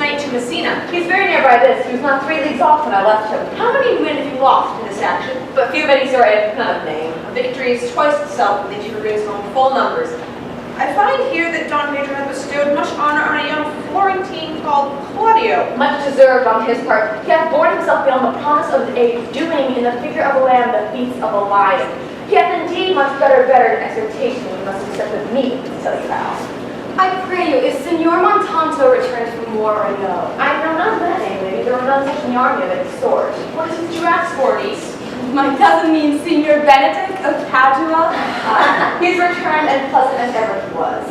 night to Messina. He's very nearby this. He was not 3 leagues off when I left him. How many men have you lost in this action? But few many, sir, I have none of name. A victory is twice itself when the chief brings home full numbers. I find here that Don Pedro has bestowed much honor on a young Florentine called Claudio. Much deserved on his part. He hath borne himself beyond the promise of the age, doing in the figure of a lamb the feats of a lion. He hath indeed much better in exhortation than must be said with me, tell you how. I pray you, is Signor Montanto returned from war or no? I know none of that name, lady. There were none such in the army of any sort. What is it you ask for, niece? My cousin means Signor Benedict of Padua? He's returned and pleasant as ever he was.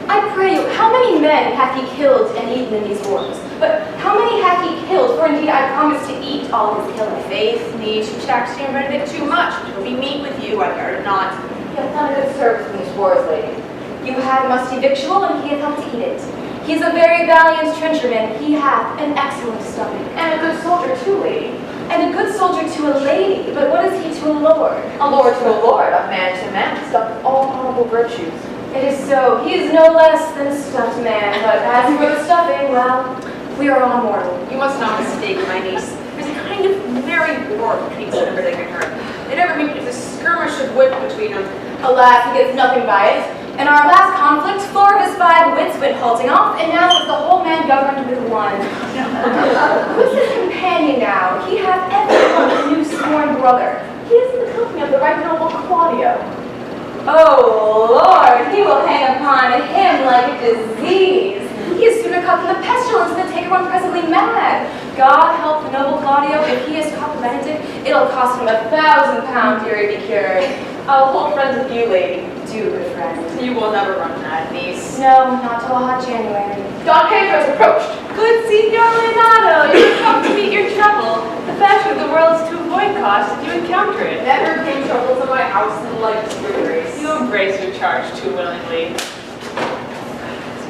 I pray you, how many men hath he killed and eaten in these wars? But how many hath he killed? For indeed I promise to eat all his killing. Faith, niece, you tax Signor Benedict too much. It will be meat with you, I doubt it not. He hath done a good service in these wars, lady. You had musty victual, and he hath helped to eat it. He is a very valiant trencherman. He hath an excellent stomach. And a good soldier too, lady. And a good soldier to a lady. But what is he to a lord? A lord to a lord, a man to man, stuffed with all honorable virtues. It is so. He is no less than a stuffed man. But as for the stuffing, well, we are all mortal. You must not mistake, my niece. There's a kind of merry war between Signor Benedict and her. They never meet if a skirmish of wit between them. Alas, he gets nothing by it. In our last conflict, 4 of his 5 wits went halting off, and now is the whole man governed with 1. Who's his companion now? He hath everyone a new sworn brother. He is in the company of the right noble Claudio. Oh, Lord, he will hang upon him like a disease. He is sooner caught than the pestilence than take one presently mad. God help the noble Claudio, if he is caught Benedict, it'll cost him £1,000 ere he be cured. I'll hold friends with you, lady. Do, good friend. You will never run mad, niece. No, not till a hot January. Don Pedro's approached. Good Signor Leonardo, you have come to meet your trouble. The fashion of the world is to avoid cost if you encounter it. Never came trouble to my house in light your grace. You embrace your charge too willingly.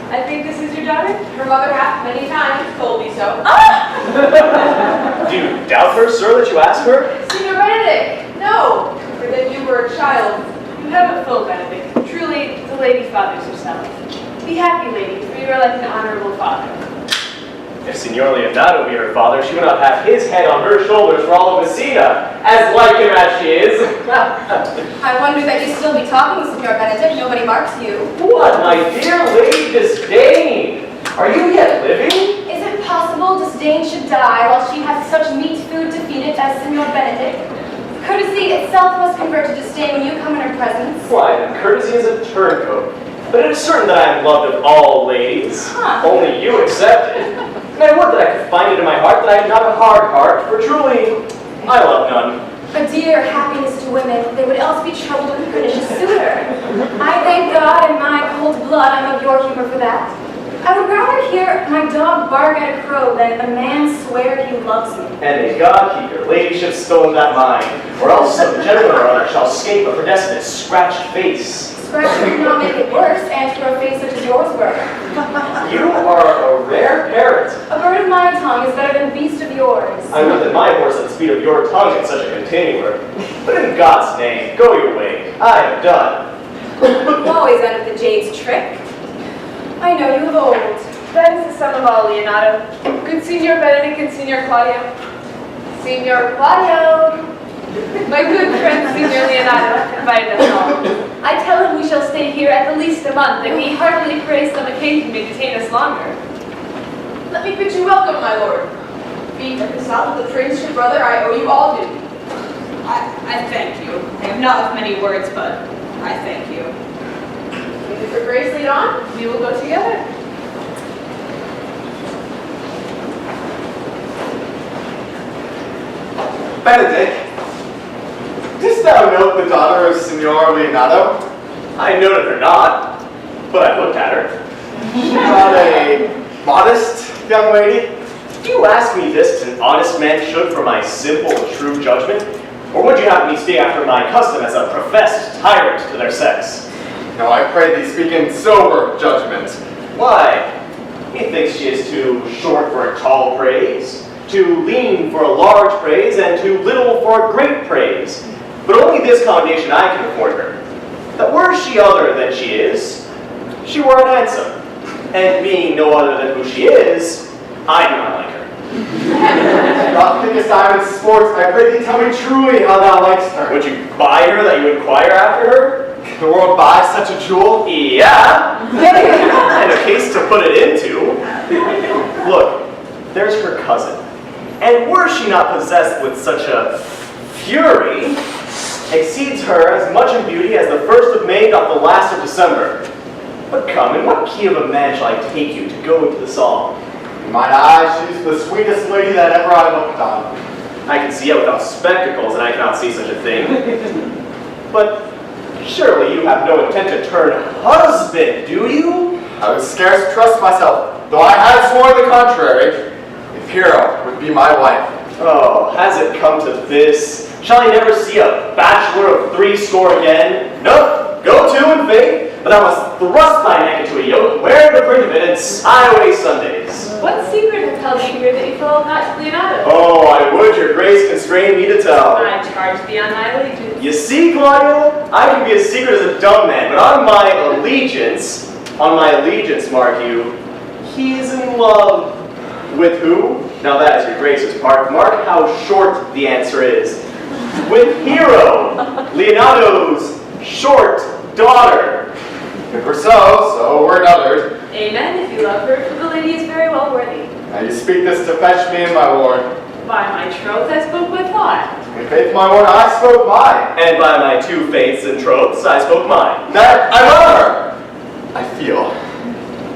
I think this is your daughter? Her mother hath many times told me so. Do you doubt her, sir, that you ask her? Signor Benedict, no, for then you were a child. You have a full Benedict. Truly, the lady fathers herself. Be happy, lady, for you are like an honorable father. If Signor Leonardo be her father, she would not have his head on her shoulders for all of Messina, as like him as she is. I wonder that you still be talking, Signor Benedict. Nobody marks you. What, my dear Lady Disdain? Are you yet living? Is it possible Disdain should die while she hath such meat food to feed it as Signor Benedict? Courtesy itself must convert to disdain when you come in her presence. Why, then courtesy is a turncoat. But it is certain that I am loved of all ladies, only you excepted. And I would that I could find it in my heart that I have not a hard heart, for truly, I love none. A dear happiness to women, they would else be troubled with a pernicious suitor. I thank God in my cold blood I'm of your humor for that. I would rather hear my dog bark at a crow than a man swear he loves me. And may God keep your ladyship stolen that mind, or else some gentleman or other shall escape a predestinate scratched face. Scratching would not make it worse, and for a face such as yours were. You are a rare parrot. A bird of my tongue is better than a beast of yours. I would that my horse at the speed of your tongue in such a continuer. But in God's name, go your way. I am done. You always end up the jade's trick. I know you of old. That is the sum of all, Leonardo. Good Signor Benedict and Signor Claudio. Signor Claudio. My good friend Signor Leonardo invited us all. I tell him we shall stay here at the least a month, and he heartily prays some occasion may detain us longer. Let me bid you welcome, my lord. Being reconciled with the prince, your brother, I owe you all duty. I thank you. I am not of many words, but I thank you. If your grace lead on, we will go together. Benedict, didst thou note the daughter of Signor Leonardo? I noted her not, but I looked at her. Not a modest young lady? Do you ask me this as an honest man should for my simple and true judgment? Or would you have me speak after my custom as a professed tyrant to their sex? No, I pray thee speak in sober judgment. Why? Methinks she is too short for a tall praise, too lean for a large praise, and too little for a great praise. But only this commendation I can afford her, that were she other than she is, she were an handsome, and being no other than who she is, I do not like her. Thou thinkest I am in sports, I pray thee tell me truly how thou likest her. Would you buy her that you inquire after her? Can the world buy such a jewel? Yeah. And a case to put it into. Look, there's her cousin. And were she not possessed with such a fury, exceeds her as much in beauty as the 1st of May doth the last of December. But come, in what key of a man shall I take you to go into the song? In mine eyes, she's the sweetest lady that ever I looked on. I can see out without spectacles, and I cannot see such a thing. But surely you have no intent to turn husband, do you? I would scarce trust myself, though I had sworn the contrary, if Hero would be my wife. Oh, has it come to this? Shall I never see a bachelor of 80 again? No, go to in faith, but thou must thrust thy neck into a yoke, wear the print of it, and sigh away Sundays. What secret has held you here that you fell not to Leonardo? Oh, I would your grace constrain me to tell. I charge thee on thy allegiance. You see, Claudio, I can be as secret as a dumb man, but on my allegiance, mark you, he is in love. With who? Now that is your grace's part. Mark how short the answer is. With Hero, Leonardo's short daughter. If we're so we're others. Amen, if you love her, for the lady is very well worthy. Now you speak this to fetch me in my lord. By my troth, I spoke with thought. In faith, my lord, I spoke mine. And by my 2 faiths and troths, I spoke mine. That I love her. I feel.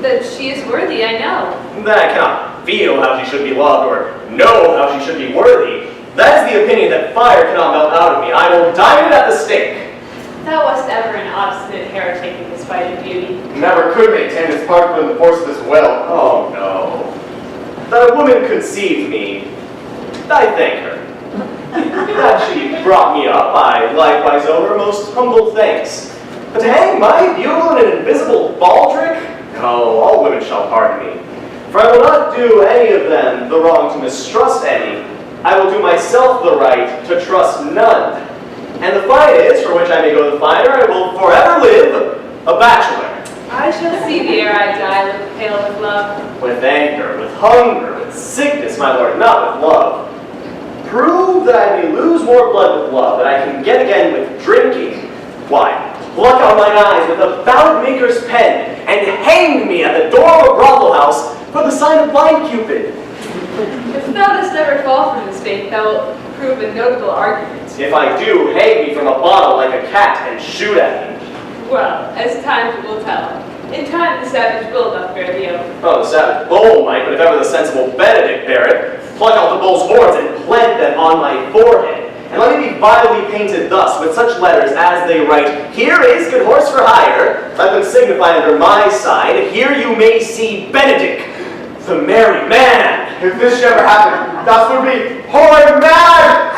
That she is worthy, I know. That I cannot feel how she should be loved or know how she should be worthy. That is the opinion that fire cannot melt out of me. I will dine it at the stake. Thou wast ever an obstinate heretic in despite of beauty. Never could maintain his part within the force of his will. Oh no. That a woman conceived me, I thank her. That she brought me up, I likewise owe her most humble thanks. But to hang my bugle in an invisible baldric? No, all women shall pardon me. For I will not do any of them the wrong to mistrust any. I will do myself the right to trust none. And the fine is, for which I may go the finer, I will forever live a bachelor. I shall see thee ere I die, look pale with love. With anger, with hunger, with sickness, my lord, not with love. Prove that I may lose more blood with love than I can get again with drinking. Why, pluck out mine eyes with a ballad maker's pen, and hang me at the door of a brothel house for the sign of blind Cupid. If thou dost ever fall from this faith, thou wilt prove a notable argument. If I do, hang me from a bottle like a cat and shoot at me. Well, as time will tell. In time the savage bull doth bear the oath. Oh, the savage bull might, but if ever the sensible Benedict bear it, pluck out the bull's horns and plant them on my forehead. And let me be vilely painted thus, with such letters as they write, here is good horse for hire, let them signify under my sign, here you may see Benedict, the merry man. If this should ever happen, that would be horrid mad!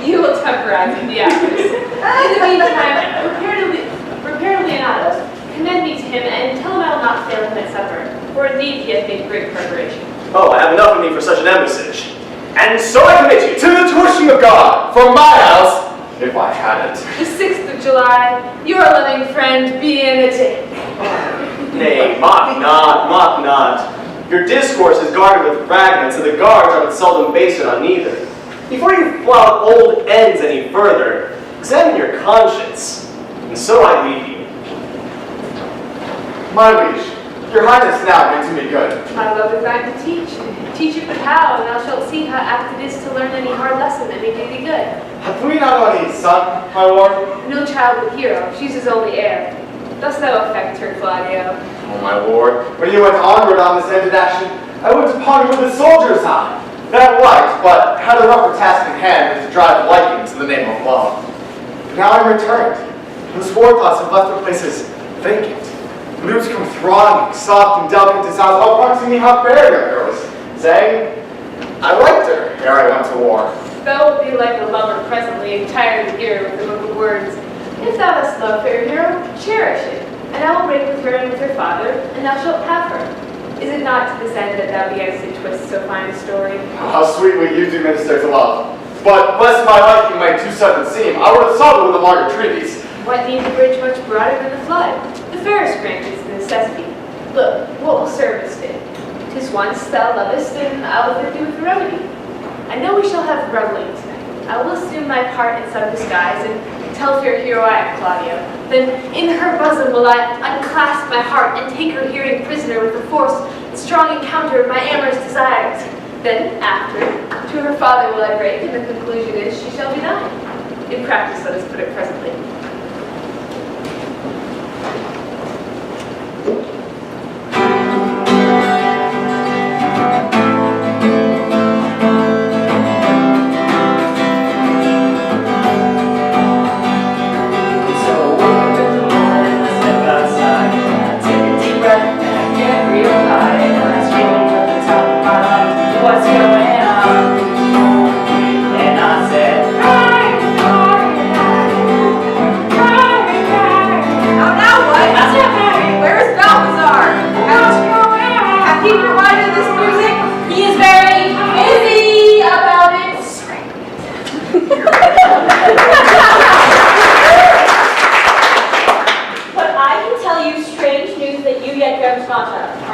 You will temporize with the actress. In the meantime, prepare to Leonardo, commend me to him, and tell him I will not fail him at supper, for indeed he hath made great preparation. Oh, I have enough of me for such an embassage. And so I commit you To the tuition of God, from my house, if I had it. The 6th of July, your loving friend, Benedict. Nay, mock not. Your discourse is guarded with fragments, and the guards are but seldom based on neither. Before you flout old ends any further, examine your conscience, and so I leave you. My liege, your highness now meant to me good. My love is thine to teach. Teach it but how, and thou shalt see how apt it is to learn any hard lesson that may do thee good. Hath we not any son, my lord? No child with Hero, she's his only heir. Dost thou affect her, Claudio? Oh, my lord, when you went onward on this ended action, I went upon you with a soldier's eye. That liked, but had a rougher task in hand than to drive liking to the name of love. But now I'm returned, and the spore thoughts have left their places vacant. The news come thronging, soft and delicate to sounds, all promising me how fair your girl was, saying, I liked her ere I went to war. Thou wilt be like a lover presently, and tired to hear with the book of words. If thou dost love fair Hero, cherish it, and I will break with her and with her father, and thou shalt have her. Is it not to this end that thou beganst to twist so fine a story? How sweetly you do minister to love. But lest my liking might too sudden seem, I would have sought it with a longer treatise. What need the bridge much broader than the flood? The fairest grant is the necessity. Look, what will serve as fit? once thou lovest, and I'll fit thee with the remedy. I know we shall have reveling tonight. I will assume my part in some disguise, and tell fair hero I am Claudio. Then in her bosom will I unclasp my heart, and take her hearing prisoner with the force and strong encounter of my amorous desires. Then, after, to her father will I break, and the conclusion is she shall be thine. In practice, let us put it presently.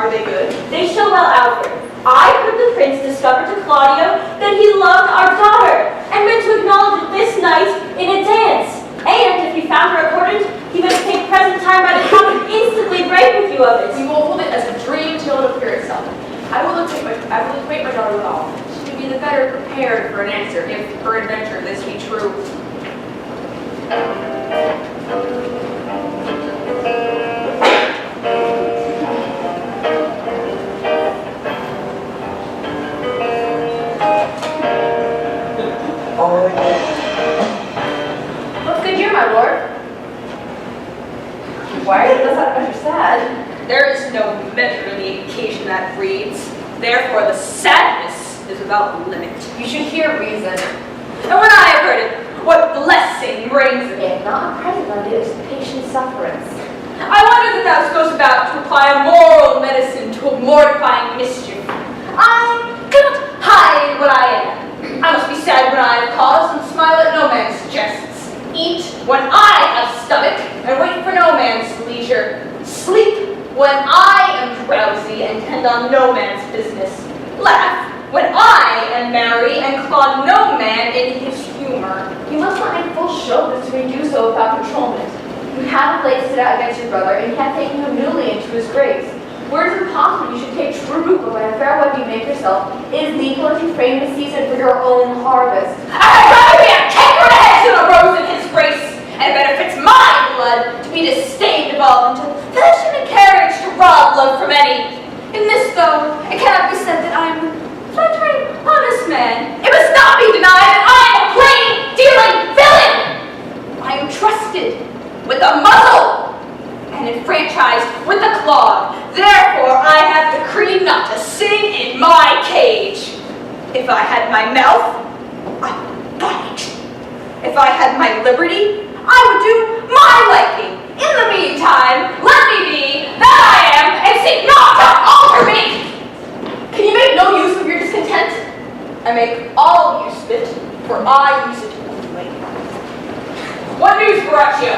Are they good? They show well outward. I heard the prince discover to Claudio that he loved our daughter, and meant to acknowledge it this night in a dance. And if he found her accordant, he meant to take present time by the cup and instantly break with you of it. We will hold it as a dream till it appear itself. I will acquaint my daughter with all. She will be the better prepared for an answer, if her adventure this be true. What's good here, my lord? Why are you thus sad? There is no measure to the occasion that breeds. Therefore, the sadness is without limit. You should hear reason. And when I have heard it, what blessing brings it? If not a present, my dear, patient sufferance. I wonder that thou goest about to apply a moral medicine to a mortifying mischief. I cannot hide what I am. I must be sad when I have cause, and smile at no man's jests. Eat when I have stomach, and wait for no man's leisure. Sleep when I am drowsy, and tend on no man's business. Laugh when I am merry, and clog no man in his humor. You must not make full show that we do so without controlment. You have placed it out against your brother, and have taken him newly into his grace. Were it impossible you should take true root, but by the fair wife you make yourself, it is needful that you frame the season for your own harvest. I'd rather be a cankerhead than a rose in his grace, and it benefits my blood to be disdained of all, and to fashion a carriage to rob love from any. In this, though, it cannot be said that I am a flattering, honest man. It must not be denied that I am a plain, dealing villain. I am trusted with a muzzle, and enfranchised with a clog. Therefore, I have decreed not to sing in my cage. If I had my mouth, I would bite. If I had my liberty, I would do my liking. In the meantime, let me be that I am, and seek not to alter me. Can you make no use of your discontent? I make all use of it, for I use it only. What news brought you?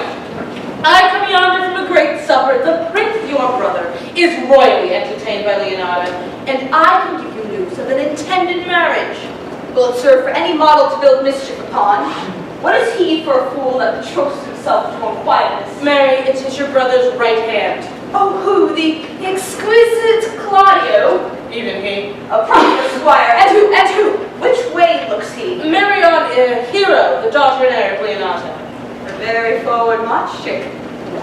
I come yonder from a great supper. The prince, your brother, is royally entertained by Leonardo, and I can give you news of an intended marriage. Will it serve for any model to build mischief upon? What is he for a fool that betroths himself to unquietness? Mary, it is your brother's right hand. Oh, who? The exquisite Claudio? Even he. A proper squire. And who? Which way looks he? Marion, Hero, the daughter and heir of Leonardo. A very forward march chick.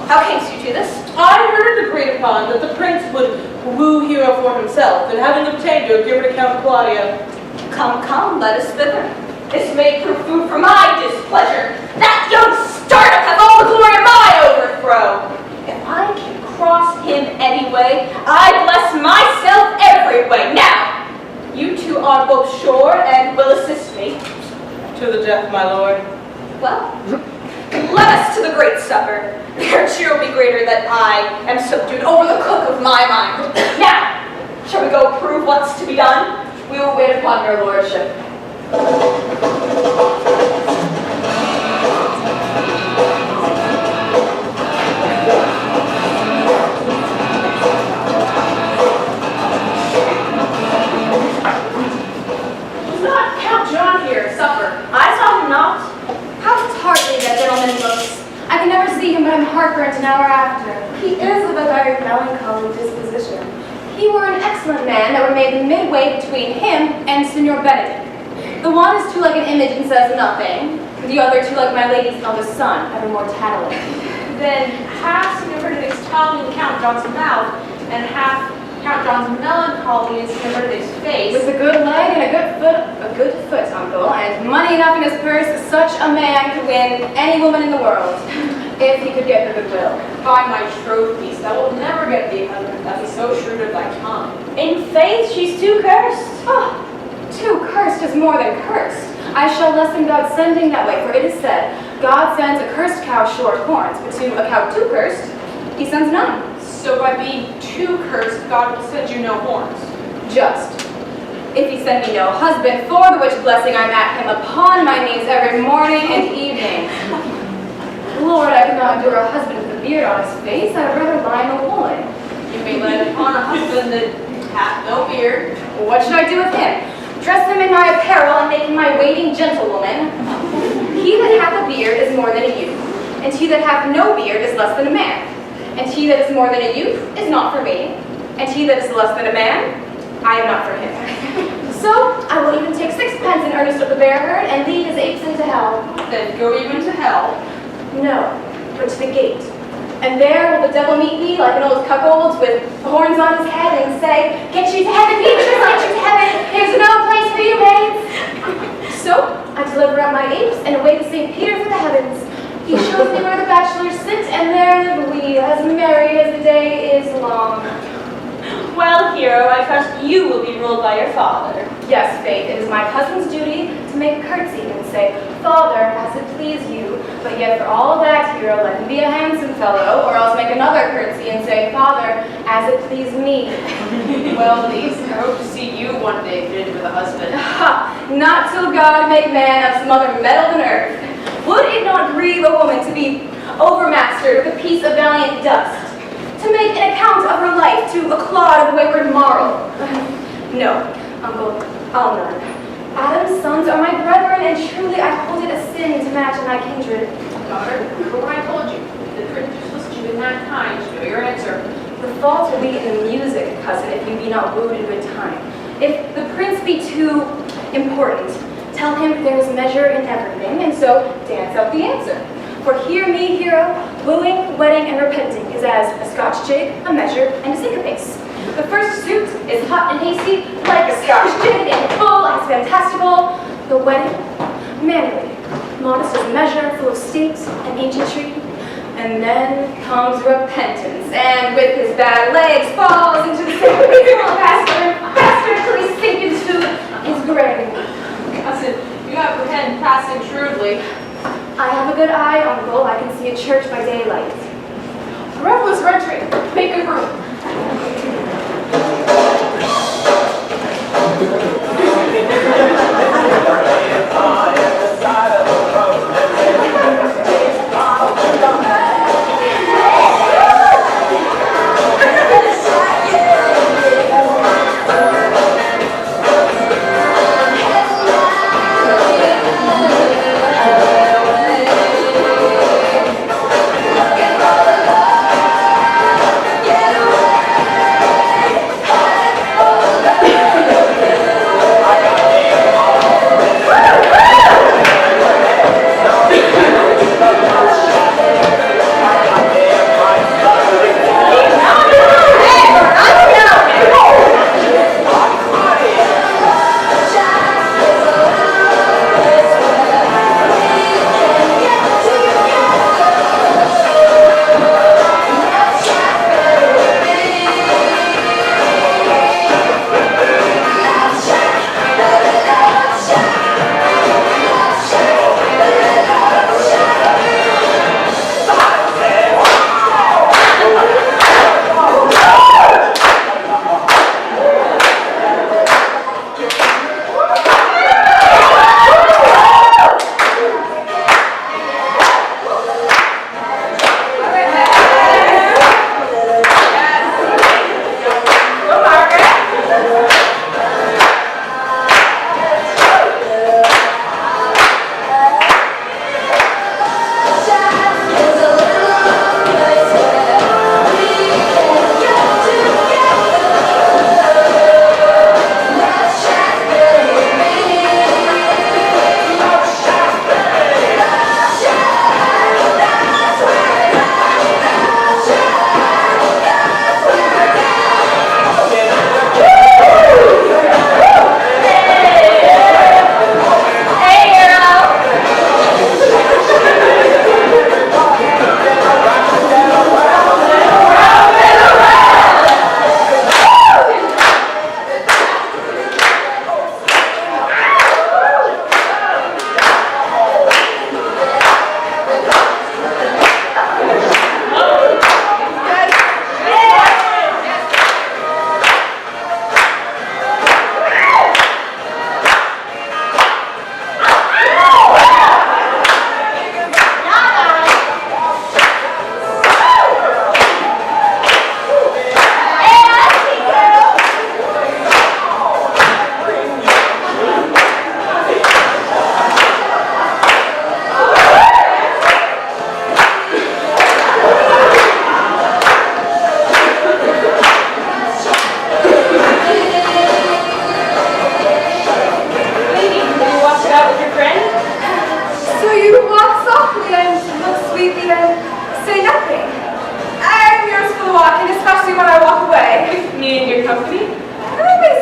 How camest you to this? I heard it agreed upon that the prince would woo Hero for himself, and having obtained her, give it account to Claudio. Come, let us thither. This may prove food for my displeasure. That young startup hath all the glory of my overthrow. If I can cross him anyway, I bless myself every way. Now, you two are both sure and will assist me. To the death, my lord. Well, let us to the great supper. Their cheer will be greater that I am subdued over the cook of my mind. Now, shall we go prove what's to be done? We will wait upon your lordship. excellent man that were made midway between him and Signor Benedict. The one is too like an image and says nothing, the other too like my lady's eldest son, ever more tattling. Then half Signor Benedict's tongue in Count John's mouth, and half Count John's melancholy in Signor Benedict's face. With a good leg and a good foot, uncle, and money enough in his purse, such a man could win any woman in the world, if he could get her goodwill. By my troth piece, thou wilt never get thee a husband that be so shrewd of thy tongue. In faith, she's too cursed. Oh, too cursed is more than cursed. I shall lessen God sending that way, for it is said, God sends a cursed cow short horns, but to a cow too cursed, he sends none. So by being too cursed, God will send you no horns. Just. If he send me no husband, for the which blessing I'm at him upon my knees every morning and evening. Lord, I cannot endure a husband with a beard on his face. I'd rather lie in a woman. You may let upon a husband that hath no beard. What should I do with him? Dress him in my apparel and make him my waiting gentlewoman. He that hath a beard is more than a youth, and he that hath no beard is less than a man. And he that is more than a youth is not for me, and he that is less than a man, I am not for him. So I will even take sixpence in earnest of the bear herd and lead his apes into hell. Then go even to hell. No, but to the gate. And there will the devil meet me like an old cuckold with horns on his head and say, "Get you to heaven, Beatrice, get you to heaven. There's no place for you, babes." So I deliver up my apes and away to St. Peter for the heavens. He shows me where the bachelors sit, and there live we, as merry as the day is long. Well, hero, I trust you will be ruled by your father. Yes, Faith, it is my husband's duty to make a curtsy and say, "Father, as it please you," but yet for all that, hero, let him be a handsome fellow, or else make another curtsy and say, "Father, as it please me." Well, niece, I hope to see you one day fitted with a husband. Ha! Not till God make man of some other metal than earth. Would it not grieve a woman to be overmastered with a piece of valiant dust? To make an account of her life to a clod of wayward marl? No, uncle, I'll none. Adam's sons are my brethren, and truly I hold it a sin to match in thy kindred. Daughter, remember what I told you. The prince listed you in that kind. Know your answer. The fault will be in the music, cousin, if you be not wooed in good time. If the prince be too important, tell him there is measure in everything, and so dance out the answer. For hear me, hero, wooing, wedding, and repenting is as a Scotch jig, a measure, and a syncopace. The first suit is hot and hasty, like a Scotch jig, and full as fantastical. The wedding, manly, modest as measure, full of state and ancientry. And then comes repentance, and with his bad legs falls into the syncopace faster until he sinks into his grave. Cousin, you apprehend passing shrewdly. I have a good eye, uncle. I can see a church by daylight. Revelers are entering. Make good room.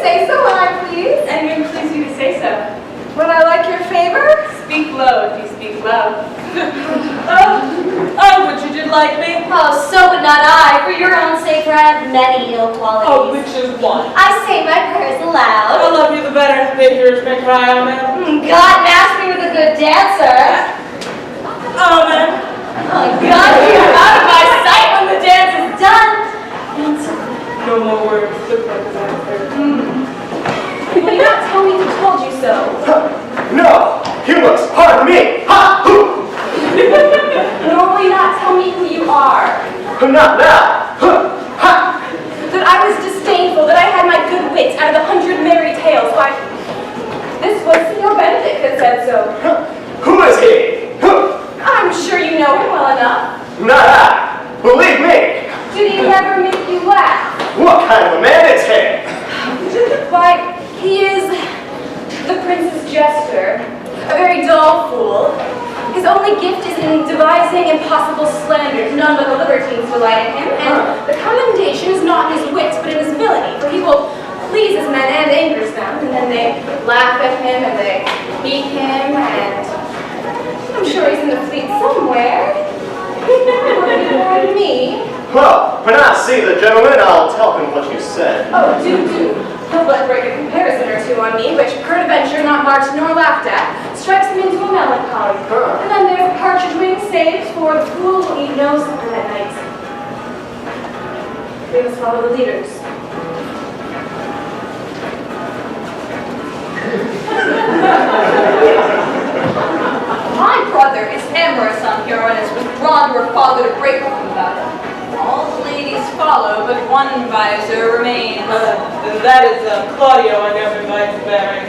say so when I please. And when please you to say so. When I like your favor? Speak low if you speak low. I would you did like me. Oh, so would not I. For your own sake, for I have many ill qualities. Oh, which is one. I say my prayers I aloud. love you the better. May yours may cry, amen. God matched me with a good dancer. Amen. Oh, God, you're out of my sight when the dance is done. No more words. Look like a Will you not tell me who told you so? No! Humans, pardon me! Ha! Hoo! Nor will you not tell me who you are? Not now! Huh! Ha! That I was disdainful, that I had my good wits out of 100 merry tales. Why, this was Signor Benedict that said so. Who is he? Huh! I'm sure you know him well enough. Not I! Believe me! Did he never make you laugh? What kind of a man is he? Why, he is the prince's jester, a very dull fool. His only gift is in devising impossible slanders. None but the libertines delight in him, and the commendation is not in his wits, but in his villainy, for he will pleases men and angers them, and then they laugh at him, and they beat him, and I'm sure he's in the fleet somewhere. Or me. Well, when I see the gentleman, I'll tell him what you said. Oh, do. He'll but break a comparison or two on me, which, peradventure, not marked nor laughed at, strikes him into a melancholy. And then there's partridge wing saves, for the fool will eat no supper that night. We must follow the leaders. My brother is amorous on Hero and has withdrawn to her father to break with him about it. All the ladies follow, but one visor remains. That is Claudio I never invited to marry.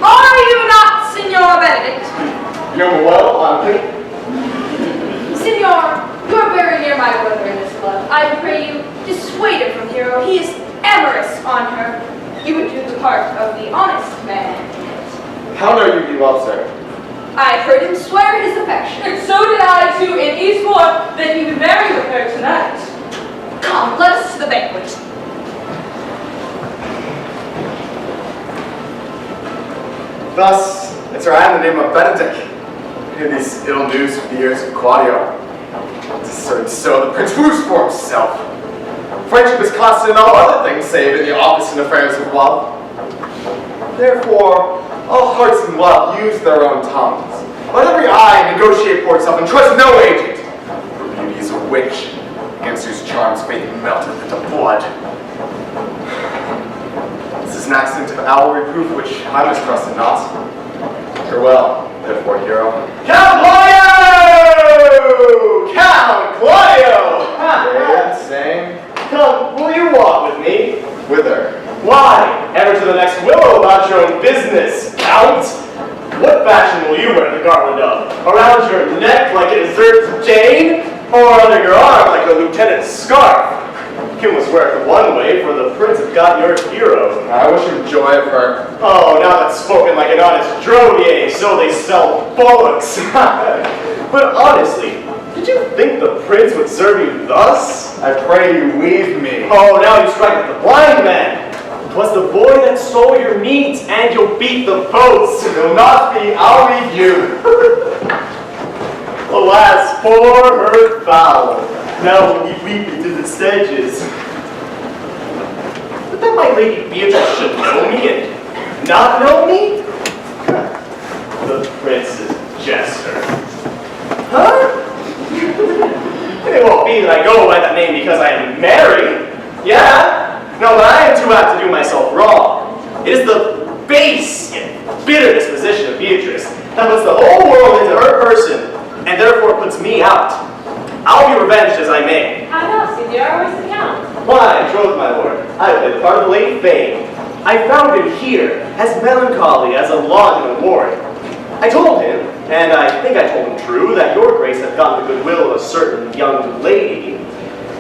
Are you not, Signor Benedict? You're well, Auntie. Signor, you are very near my brother in this love. I pray you, dissuade him from Hero. He is amorous on her. You would do the part of the honest man. How know you do well, sir? I heard him swear his affection. And so did I too, and he swore that he would marry with her tonight. Come, let us to the banquet. Thus, enter I in the name of Benedict. In these ill news for the ears of Claudio. To certain so the prince woos for himself. Friendship is constant in all other things, save in the office and affairs of love. Therefore, all hearts in love use their own tongues. Let every eye negotiate for itself and trust no agent. For beauty is a witch, against whose charms faith melteth into blood. This is an accident of owl reproof which I mistrusted not. Farewell, therefore, hero. Count Claudio! Count Claudio! Same. Come, will you walk with me? Whither? Why? Ever to the next willow about your own business, Count? What fashion will you wear the garland of? Around your neck like a deserted Jane? Or under your arm like a lieutenant's scarf? You must wear it the one way, for the prince has got your hero. I wish him joy of her. Oh, now that's spoken like an honest drodier, so they sell bullocks. But honestly, did you think the prince would serve you thus? I pray you weave me. Oh, now you strike at the blind man. 'Twas the boy that stole your meat, and you'll beat the boats. It'll not be, I'll read you. Alas, poor herd fowl. Now will he weep into the sedges. But that my lady Beatrice should know me and not know me? The prince's jester. Huh? It won't be that I go by that name because I am married. Yeah? No, but I am too apt to do myself wrong. It is the base and bitter disposition of Beatrice that puts the whole world into her person and therefore puts me out. I'll be revenged as I may. How now, Signor? Where's the count? Why, troth, my lord, I play the part of the Lady Fame. I found him here, as melancholy as a lodge in a ward. I told him, and I think I told him true, that your grace had gotten the goodwill of a certain young lady.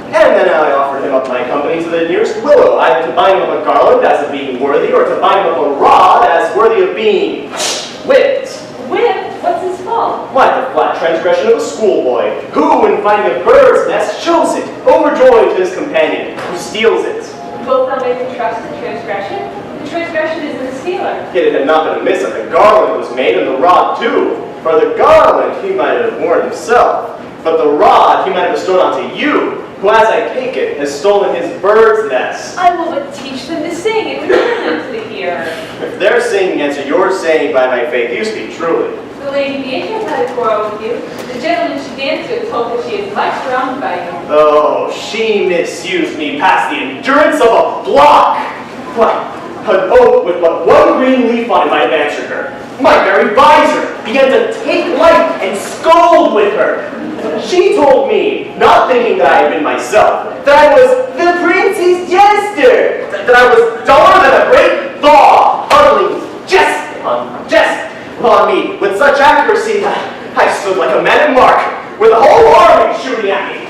And then I offered him up my company to the nearest willow, either to bind him up a garland as of being worthy, or to bind him up a rod as worthy of being whipped. whip? What's his fault? Why, the flat transgression of a schoolboy, who, in finding a bird's nest, chose it, overjoyed to his companion, who steals it. Both on making trust the transgression? The transgression is in the stealer. Yet it had not been amiss if the garland was made, and the rod too. For the garland he might have worn himself, but the rod he might have bestowed onto you, who, as I take it, has stolen his bird's nest. I will but teach them to sing. It would turn them to the ear. If their singing answer your saying by my faith, you speak truly. The lady Beatrice had a quarrel with you. The gentleman she danced with told her she is much wronged by you. Oh, she misused me past the endurance of a block. Why, an oak with but one green leaf on it might have answered her. My very visor began to take light and scold with her. She told me, not thinking that I had been myself, that I was the prince's jester, that I was duller than a great thaw, hurling jest upon me with such accuracy that I stood like a man in mark, with a whole army shooting at me.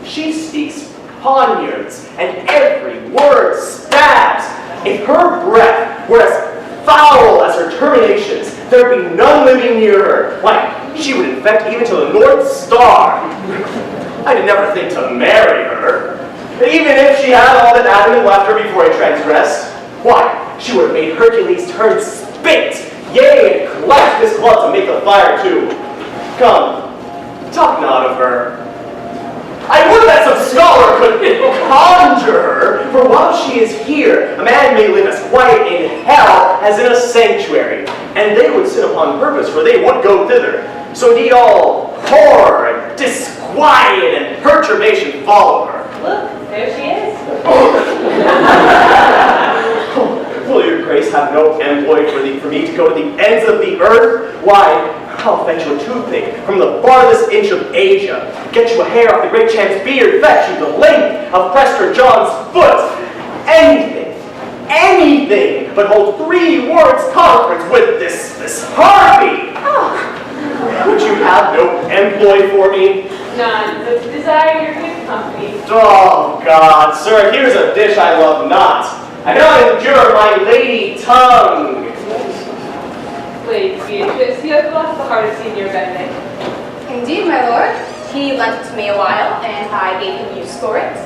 She speaks poniards, and every word stabs. If her breath were as foul as her terminations, there'd be none living near her. Why, she would infect even to the North Star. I did never think to marry her. Even if she had all that Adam had left her before he transgressed, why, she would have made Hercules turn spit, yea, and clasp his club to make the fire too. Come, talk not of her. I would that some scholar could conjure her, for while she is here, a man may live as quiet in hell as in a sanctuary, and they would sin upon purpose, for they would go thither. So indeed all horror and disquiet and perturbation follow her. Look, there she is. Will your grace have no employ for me to go to the ends of the earth? Why, I'll fetch you a toothpick from the farthest inch of Asia, get you a hair off the great champ's beard, fetch you the length of Prester John's foot. Anything but hold 3 words conference with this Harvey. Would you have no employ for me? None, but to desire your good company. Oh, God, sir, here's a dish I love not. I cannot endure my lady tongue. Lady Beatrice, you have lost the heart of Signor Benedict. Indeed, my lord. He lent it to me a while, and I gave him use for it.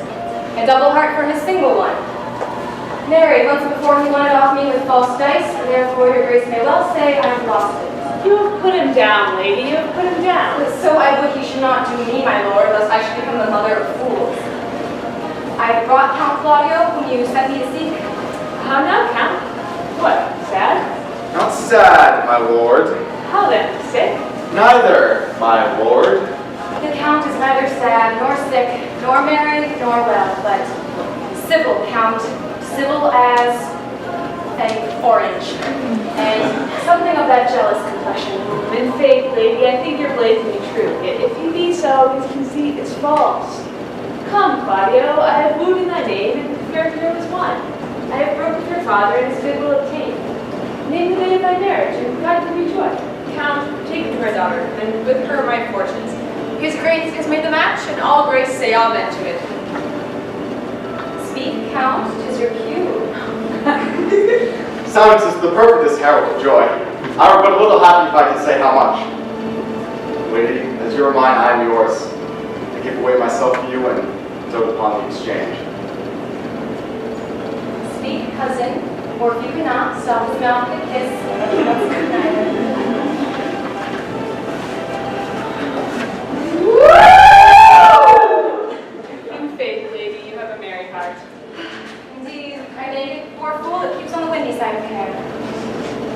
A double heart for his single one. Married once before he won it off me with false dice, therefore your grace may well say I have lost it. You have put him down, lady. You have put him down. So I would he should not do me, my lord, lest I should become the mother of fools. I have brought Count Claudio, whom you sent me to seek. How now, Count? What, sad? Not sad, my lord. How then, sick? Neither, my lord. The Count is neither sad, nor sick, nor married, nor well, but civil, Count. Civil as an orange, and something of that jealous complexion. In faith, lady, I think your blades be true. If you be so, his conceit is false. Come, Claudio, I have wooed in thy name, and your hero is won. I have broke with your father, and his good will obtained. Name the day of thy marriage, and God to be joy. Count, take me my daughter, and with her my fortunes. His grace has made the match, and all grace say amen to it. Speak, Count, 'tis your cue. Silence is the perfectest herald of joy. I were but a little happy if I could say how much. Lady, as you are mine, I am yours. I give away myself to you and dote upon the exchange. Speak, cousin, or if you cannot, stop his mouth with a kiss. That's good neither. In faith, lady, you have a merry heart. Indeed, I make it poor fool that keeps on the windy side of care.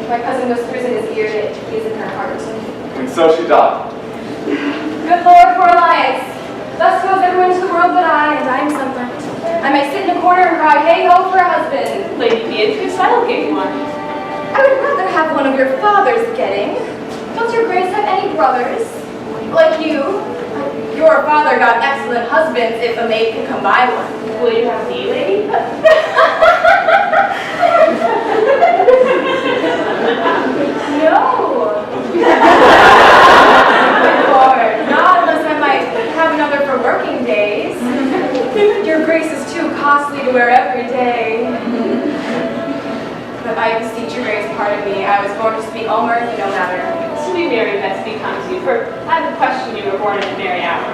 My cousin whispers in his ear that he is in her heart. And so she doth. Good Lord, for alliance. Thus goes everyone to the world but I, and I am sunburnt. I may sit in a corner and cry, hey ho for a husband. Lady Beatrice, I will get you one. I would rather have one of your father's getting. Don't your grace have any brothers? Like you? Your father got excellent husbands if a maid can come by one. Will you have me, lady? No. Lord, not unless I might have another for working days. Your grace is too costly to wear every day. But I beseech your grace, pardon me. I was born to speak all mirth, no matter. be merry, Bessie, comes you, for I have a question you were born at a merry hour.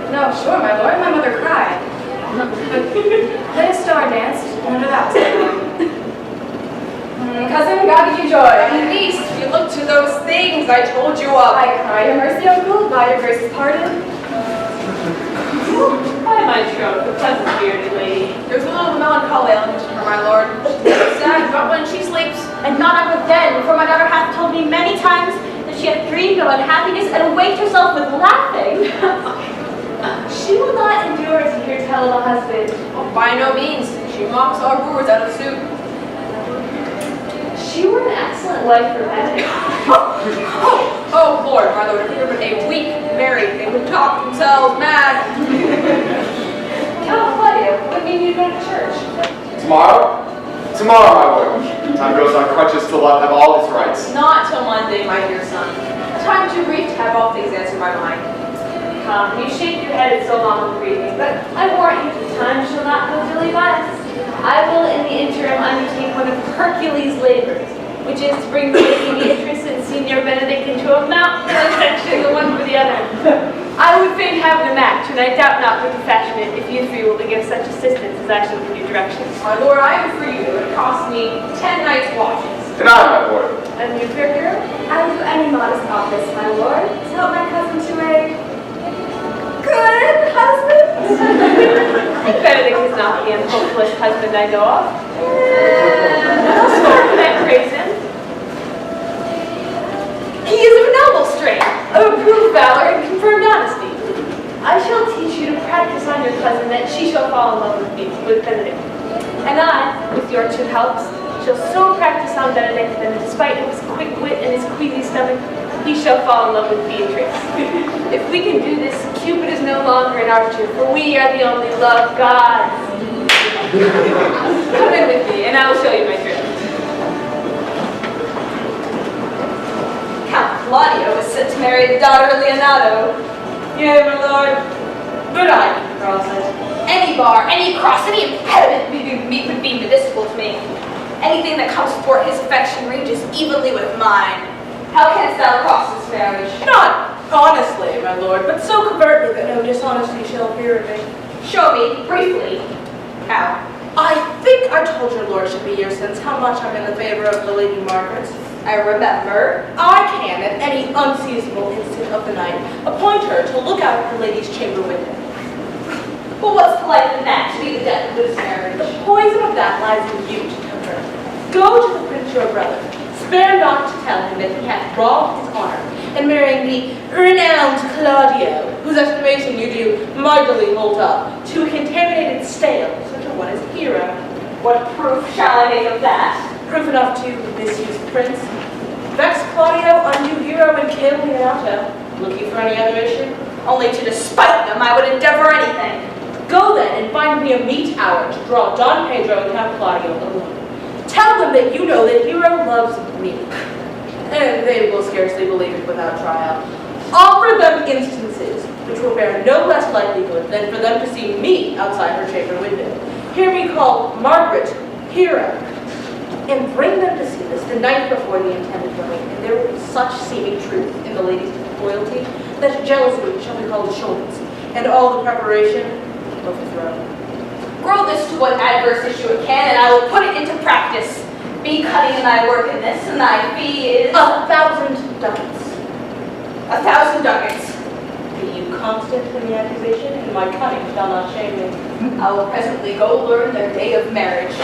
No, sure, my lord. My mother cried. Then a star danced, and under that was born. Cousin, God give you joy. At least you look to those things I told you of. I cry your mercy, uncle, by your grace's pardon. By my troth, the pleasant bearded lady. There's a little melancholy element to her, my lord. She's sad, but when she sleeps, and not ever then, for my daughter hath told me many times that she hath dreamed of unhappiness and waked herself with laughing. She will not endure to hear tell of a husband. Oh, by no means. She mocks our wooers out of suit. She were an excellent wife for Benedict. Oh, Lord, my lord, if we were but a week married, they would talk themselves mad. Count Claudia, what mean you go to church? Tomorrow? Tomorrow, my lord. Time goes on crutches till love have all its rights. Not till Monday, my dear son. A time too brief to have all things answered by mine. Come, you shake your head at so long with grieving, but I warrant you the time shall not go dilly by us. I will in the interim undertake one of Hercules' labors, which is to bring the Lady Beatrice and Signor Benedict into a mountain affection, the one for the other. I would fain have the match, and I doubt not with the fashion if you three will give such assistance as I shall give you directions. My lord, I am for you. It cost me 10 nights' watches. And I, my lord. And you, fair girl? I will do any modest office, my lord, to help my cousin to a good husband. Benedict is not the unhopeless husband I know of. How smart can I praise him? He is of noble strain, of approved valor and confirmed honesty. I shall teach you to practice on your cousin that she shall fall in love with me, with Benedict. And I, with your two helps, shall so practice on Benedict that in spite of his quick wit and his queasy stomach, he shall fall in love with Beatrice. If we can do this, Cupid is no longer an archer, for we are the only love gods. Come in with me, and I will show you my drift. Count Claudio is set to marry the daughter of Leonardo. Yea, my lord, but I can cross it. Any bar, any cross, any impediment would be medicinal to me. Anything that comes before his affection ranges evenly with mine. How canst thou cross this marriage? Not honestly, my lord, but so covertly that no dishonesty shall appear in me. Show me, briefly, how. I think I told your lordship a year since how much I'm in the favor of the Lady Margaret. I remember. I can, at any unseasonable instant of the night, appoint her to look out of her lady's chamber window. But what's the life in that to be the death of this marriage? The poison of that lies in you to tempt her. Go to the prince your brother. Spare not to tell him that he hath robbed his honor in marrying the renowned Claudio, whose estimation you do mightily hold up, to a contaminated stale, such a one as Hero. What proof shall I make of that? Proof enough to misuse the prince. Vex Claudio, undo Hero, and kill Leonardo. Look you for any other issue? Only to despite them I would endeavor anything. Go then and find me a meet hour to draw Don Pedro and Count Claudio alone. Tell them that you know that Hero loves me, and they will scarcely believe it without trial. Offer them instances which will bear no less likelihood than for them to see me outside her chamber window. Hear me call Margaret Hero, and bring them to see this the night before the intended wedding, and there will be such seeming truth in the lady's loyalty that jealousy shall be called assurance, and all the preparation overthrown. Grow this to what adverse issue it can, and I will put it into practice. Be cunning in thy work in this, and thy fee is 1,000 ducats. 1,000 ducats. Be you constant in the accusation, and my cunning shall not shame me. I will presently go learn their day of marriage.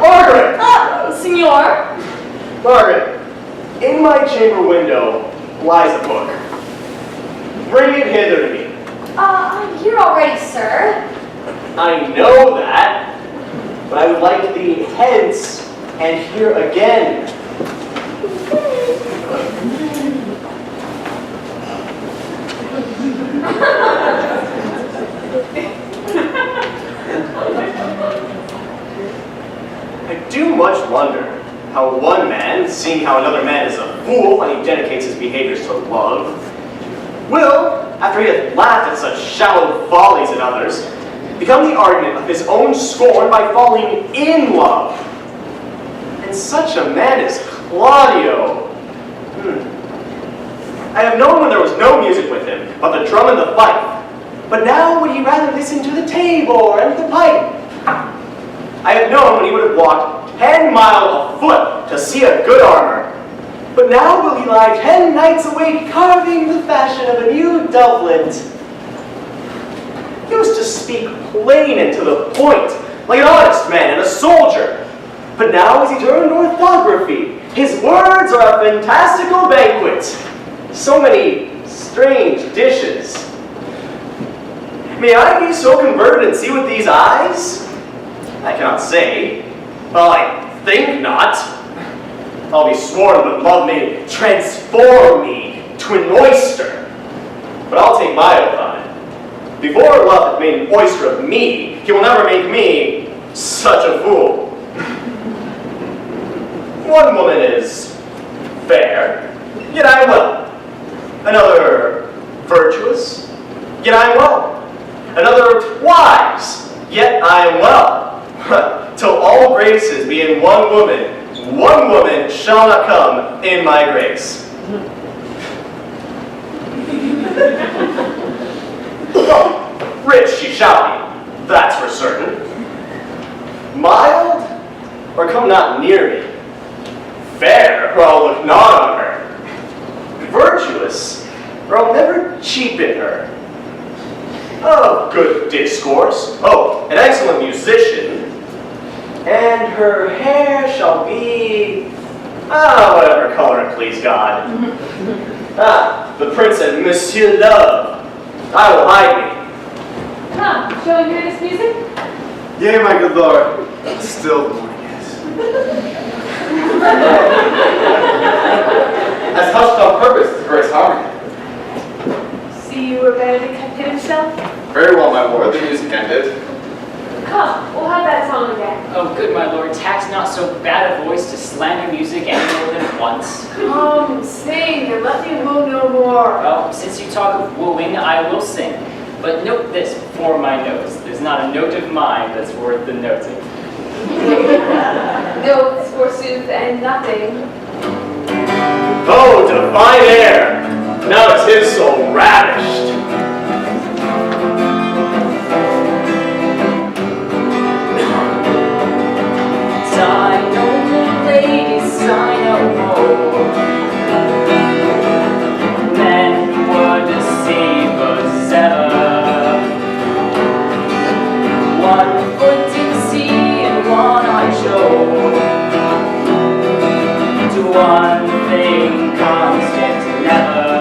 Margaret! Signor? Margaret, in my chamber window lies a book. Bring it hither to me. I'm here already, sir. I know that, but I would like the hence and here again. I do much wonder how one man, seeing how another man is a fool when he dedicates his behaviors to love, will, after he hath laughed at such shallow follies in others, become the argument of his own scorn by falling in love. And such a man is Claudio. I have known when there was no music with him, but the drum and the fife. But now would he rather listen to the tabor and the pipe. I have known when he would have walked 10 miles afoot to see a good armor. But now will he lie 10 nights awake carving the fashion of a new doublet. He used to speak plain and to the point, like an honest man and a soldier. But now is he turned orthography. His words are a fantastical banquet. So many strange dishes. May I be so converted and see with these eyes? I cannot say. Well, I think not. I'll be sworn that love may transform me to an oyster. But I'll take my oath on it. Before love hath made an oyster of me, he will never make me such a fool. One woman is fair, yet I am well. Another virtuous, yet I am well. Another wise, yet I am well. Till all graces be in one woman shall not come in my grace. Oh, rich she shall be, that's for certain. Mild, or come not near me. Fair, or I'll look not on her. Virtuous, or I'll never cheapen her. Oh, good discourse. Oh, an excellent musician. And her hair shall be, whatever color it please God. The Prince and Monsieur Love. I will hide me. Come, shall we hear this music? Yea, my good lord. Still the morning is. As hushed on purpose to grace harmony. See you were Benedict had hid himself? Very well, my lord. The music ended. Come, we'll have that song again. Oh, good my lord, tax not so bad a voice to slander music any more than once. Come, sing, and let me woo no more. Well, since you talk of wooing, I will sing. But note this before my notes. There's not a note of mine that's worth the noting. Notes, forsooth, and nothing. Oh, divine air! Now is his soul ravished. Sigh no more, ladies, sigh no more. Men were deceivers ever. One foot in sea and one eye shore. To one thing constant never.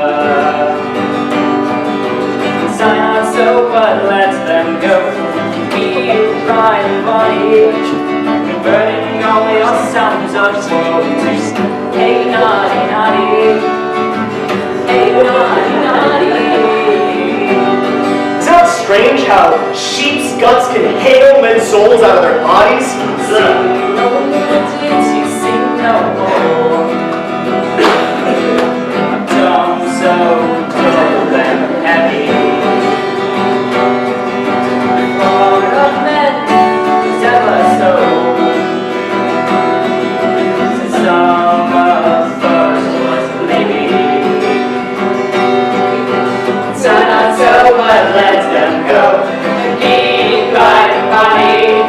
Sigh not so, but let them go. Be right body. Burning all your sounds of woe. Hey, naughty, naughty. Hey, naughty, naughty. Is it not strange how sheep's guts can hail men's souls out of their bodies? Sing no more, ditty, sing no more. Dumb, so dull and heavy. Lord of men is ever so. Summer first was maybe. Sigh not so, but let them go. Keep right body,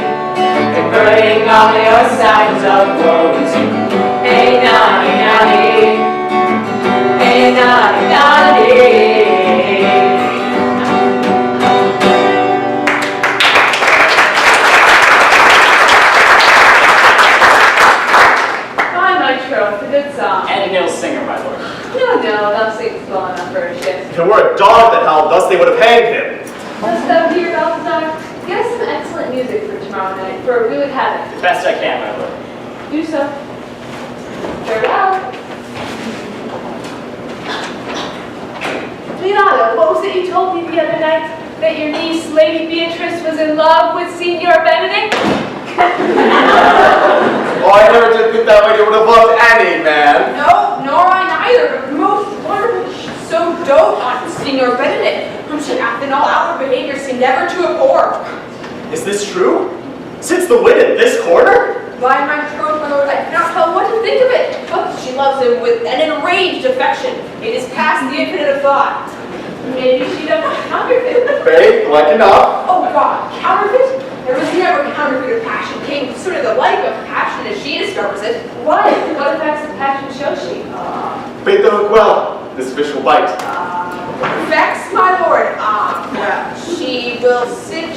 burning all your signs of woe. Hey, naughty, naughty. Hey, naughty, naughty. for a shift. If it were a dog that howled thus, they would have hanged him. Dost thou hear, Balthazar? Get us some excellent music for tomorrow night, for we would have it. The best I can, my lord. Do so. Farewell. Leonardo, what was it you told me the other night? That your niece, Lady Beatrice, was in love with Signor Benedict? Oh, I never did think that lady would have loved any man. No, nor I neither, but most wonderful, she so dote on Signor Benedict, whom she hath in all outward behavior seemed never to abhor. Is this true? Sits the wit in this corner? By my troth, my lord, I cannot tell what to think of it, but she loves him with an enraged affection. It is past the infinite of thought. Maybe she doesn't counterfeit. Faith, like enough. Oh God, counterfeit? There was never counterfeit of passion, came sort of the like of passion as she discovers it. What? What effects of passion shows she? Faith, though look well. This fish will bite. Vex, my lord. Well, she will sit.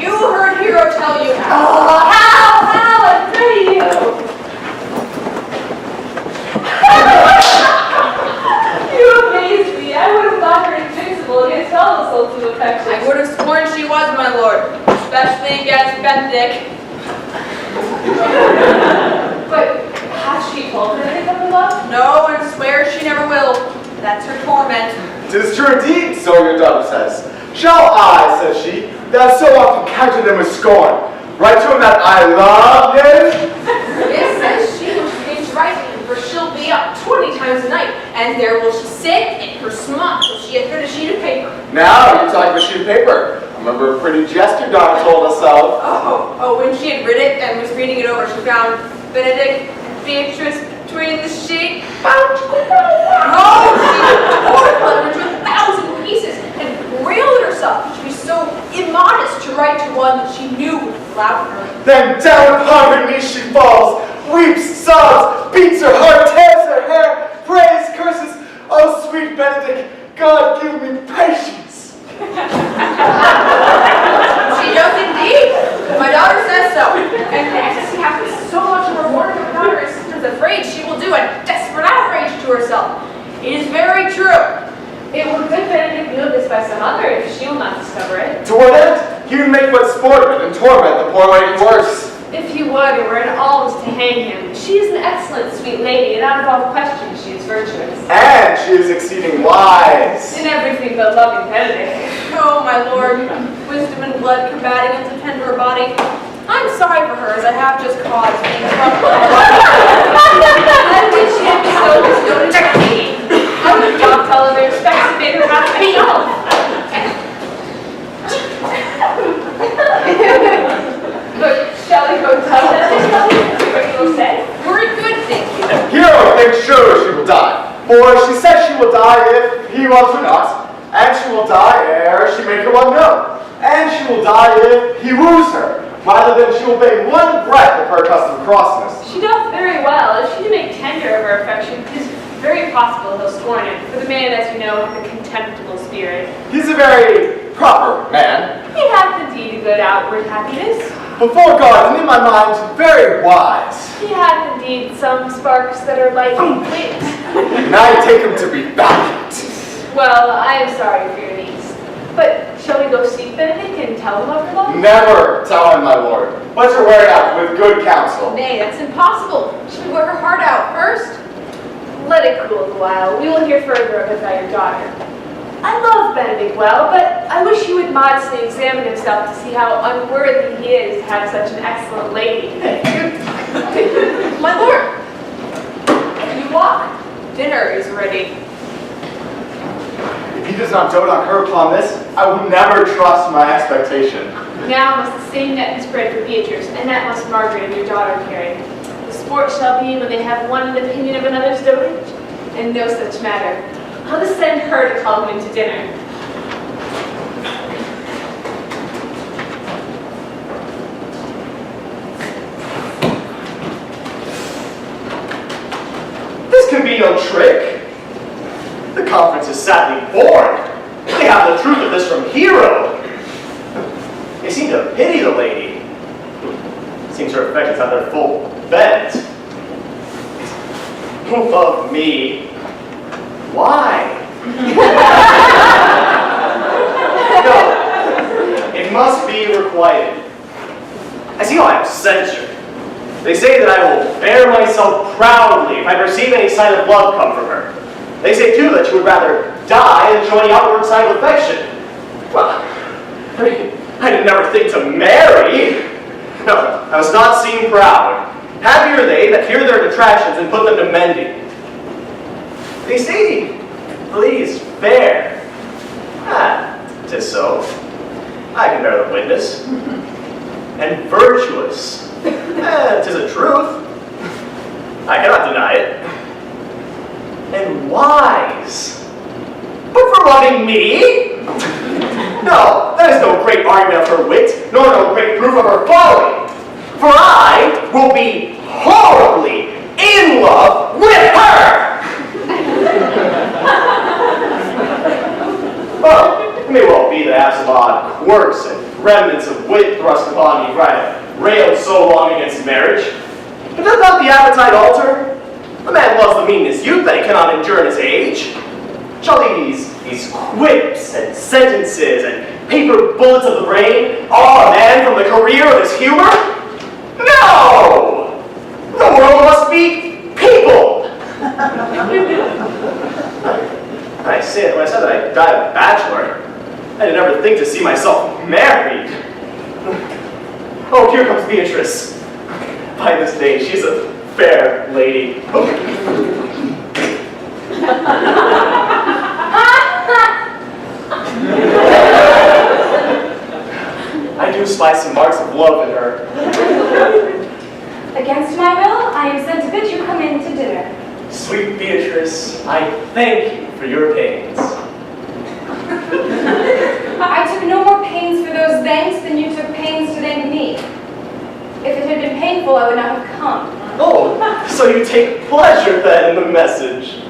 You heard Hero tell you how. How? I pray you! You amaze me. I would have thought her invincible against all assaults of affection. I would have sworn she was, my lord, especially against Benedict. But has she told her anything of her love? No, and swears she never will. That's her torment. 'Tis true indeed, so your daughter says. Shall I, says she, that so often counted him with scorn, write to him that I love him? This says she when she thinks right, for she'll be up 20 times a night, and there will she sit in her smock till she hath written a sheet of paper. Now you're talking about sheet of paper. Remember a pretty jest your daughter told us of. Oh, when she had read it and was reading it over, she found Benedict and Beatrice between the sheet. No, she tore the letter into 1,000 pieces and railed at herself. She'd be so immodest to write to one that she knew would flout her. Then down upon her knees she falls, weeps, sobs, beats her heart, tears her hair, prays, curses. Oh, sweet Benedict, God give me patience. She does indeed. My daughter says so. And the ecstasy happens so much of her warning of her daughter is afraid she will do a desperate outrage to herself. It is very true. It were good Benedict knew this by some other, if she will not discover it. To what end? He would make but sport of it and torment the poor lady worse. If he would, it were an alms to hang him. She is an excellent, sweet lady, and out of all question she is virtuous. And she is exceeding wise. In everything but loving Benedict. Oh, my lord, wisdom and blood combating and to tender her body. I'm sorry for her, as I have just caused being troubled. I wish she had bestowed this notice on me. I would not tell her the respects and bid her not to be off. But shall we go tell them this? See what you will say? Very good, thank you. Hero thinks sure she will die, for she says she will die if he loves her not, and she will die ere she make her one known, and she will die if he woos her, rather than she will obey one breath of her accustomed crossness. She doth very well. If she do make tender of her affection, it is very possible he'll scorn it, for the man, as you know, hath a contemptible spirit. He's a very proper man. He hath indeed a good outward happiness. Before God, and in my mind, very wise. He hath indeed some sparks that are like wit. And I take him to be valiant. Well, I am sorry for your niece. But shall we go seek Benedict and tell him of her love? Never tell him, my lord. Let her wear it out with good counsel. Nay, that's impossible. She would work her heart out first. Let it cool a while. We will hear further of it by your daughter. I love Benedict well, but I wish he would modestly examine himself to see how unworthy he is to have such an excellent lady. My lord, can you walk? Dinner is ready. If he does not dote on her upon this, I will never trust my expectation. Now must the same net be spread for Beatrice, and that must Margaret and your daughter carry. The sport shall be when they have one an opinion of another's dotage, and no such matter. I'll just send her to call him into dinner. This can be no trick. The conference is sadly bored. They have the truth of this from Hero. They seem to pity the lady. Seems her affections have their full bent. Who loved me? Why? No, it must be requited. I see how I am censored. They say that I will bear myself proudly if I perceive any sign of love come from her. They say, too, that she would rather die than show any outward sign of affection. Well, I did never think to marry. No, I must not seem proud. Happy are they that hear their detractions and put them to mending. They say the lady is fair. 'Tis so. I can bear the witness. And virtuous. 'Tis a truth. I cannot deny it. And wise. But for loving me? No, that is no great argument of her wit, nor no great proof of her folly. For I will be horribly in love with her! Well, it may well be that I have some odd quirks and remnants of wit thrust upon me, for I have railed so long against marriage. But does not the appetite alter? A man loves the mean in his youth that he cannot endure in his age. Shall these quips and sentences and paper bullets of the brain awe a man from the career of his humor? No! The world must be people! When I said that I died a bachelor, I did never think to see myself married. Oh, here comes Beatrice. By this day, she's a fair lady. I do spy some marks of love in her. Against my will, I am sent to bid you come in to dinner. Sweet Beatrice, I thank you for your pains. I took no more pains for those thanks than you took pains to thank me. If it had been painful, I would not have come. Oh, so you take pleasure then in the message.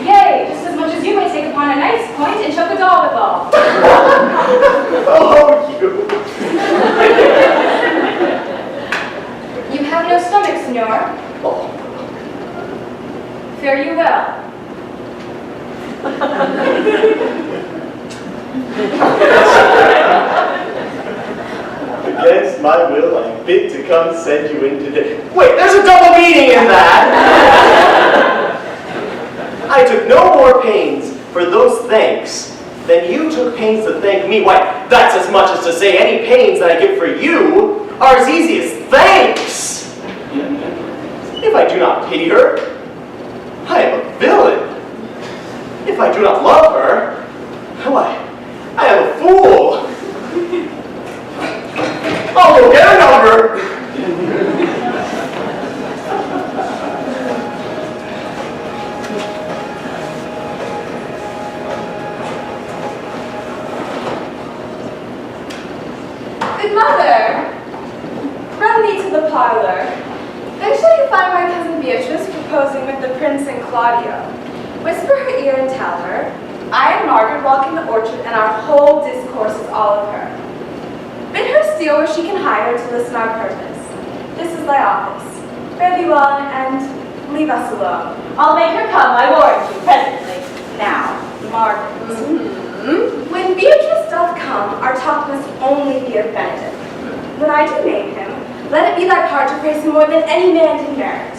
Yea, just as much as you may take upon a knight's point and choke a doll withal. Oh, you. You have no stomach, senor. Oh. Fare you well. Against my will, I am bid to come send you in today. Wait, there's a double meaning in that! I took no more pains for those thanks than you took pains to thank me. Why, that's as much as to say any pains that I give for you are as easy as thanks. If I do not pity her, I am a villain. If I do not love her, why, I am a fool. Oh, we'll get a number. Good mother, run me to the parlor. There shall you find my cousin Beatrice proposing with the Prince and Claudio. Whisper her ear and tell her, I and Margaret walk in the orchard and our whole discourse is all of her. Bid her steal where she can hide her to listen our purpose. This is thy office. Fare thee well and leave us alone. I'll make her come, I warrant you, presently. Now, Margaret. When Beatrice doth come, our talk must only be of Benedict. When I do name him, let it be thy part to praise him more than any man can merit.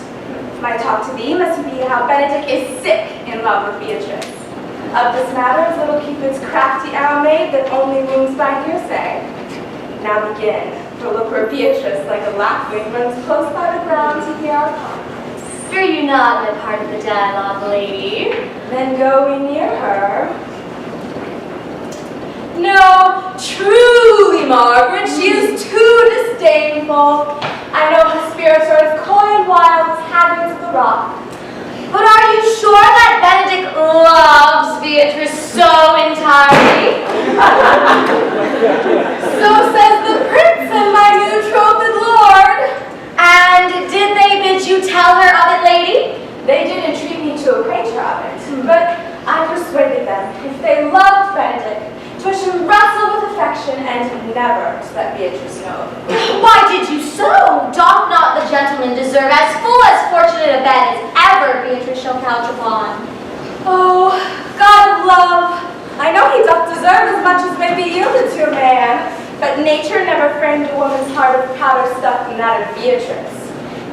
My talk to thee must be how Benedict is sick in love with Beatrice. Of this matter is little Cupid's crafty arrow made that only wounds by hearsay. Now begin, for look where Beatrice, like a lapwing, runs close by the ground to hear our conference. Fear you not, my part of the dialogue, lady. Then go we near her. No, truly, Margaret, she is too disdainful. I know her spirits are as coy and wild as haggards of the rock. But are you sure that Benedict loves Beatrice so entirely? So says the prince and my new betrothed lord. And did they bid you tell her of it, lady? They did entreat me to acquaint her of it, but I persuaded them, if they loved Benedict, to wish him wrestle with affection and never to let Beatrice know. Why did you so? Doth not the gentleman deserve as full as fortunate a bed as ever Beatrice shall couch upon? But nature never framed a woman's heart of prouder stuff than that of Beatrice.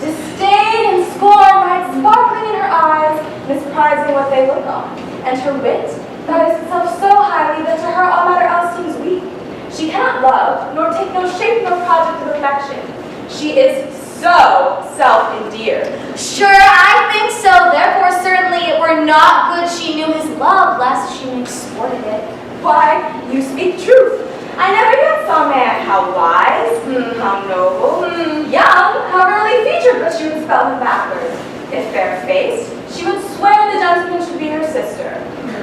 Disdain and scorn ride sparkling in her eyes, misprizing what they look on. And her wit values itself so highly that to her all matter else seems weak. She cannot love, nor take no shape nor project of affection. She is so self-endeared. Sure, I think so. Therefore, certainly it were not good she knew his love, lest she make sport of it. Why, you speak truth. I never yet saw a man how wise, how noble, young, how rarely featured, but she would spell him backwards. If fair-faced, she would swear the gentleman should be her sister.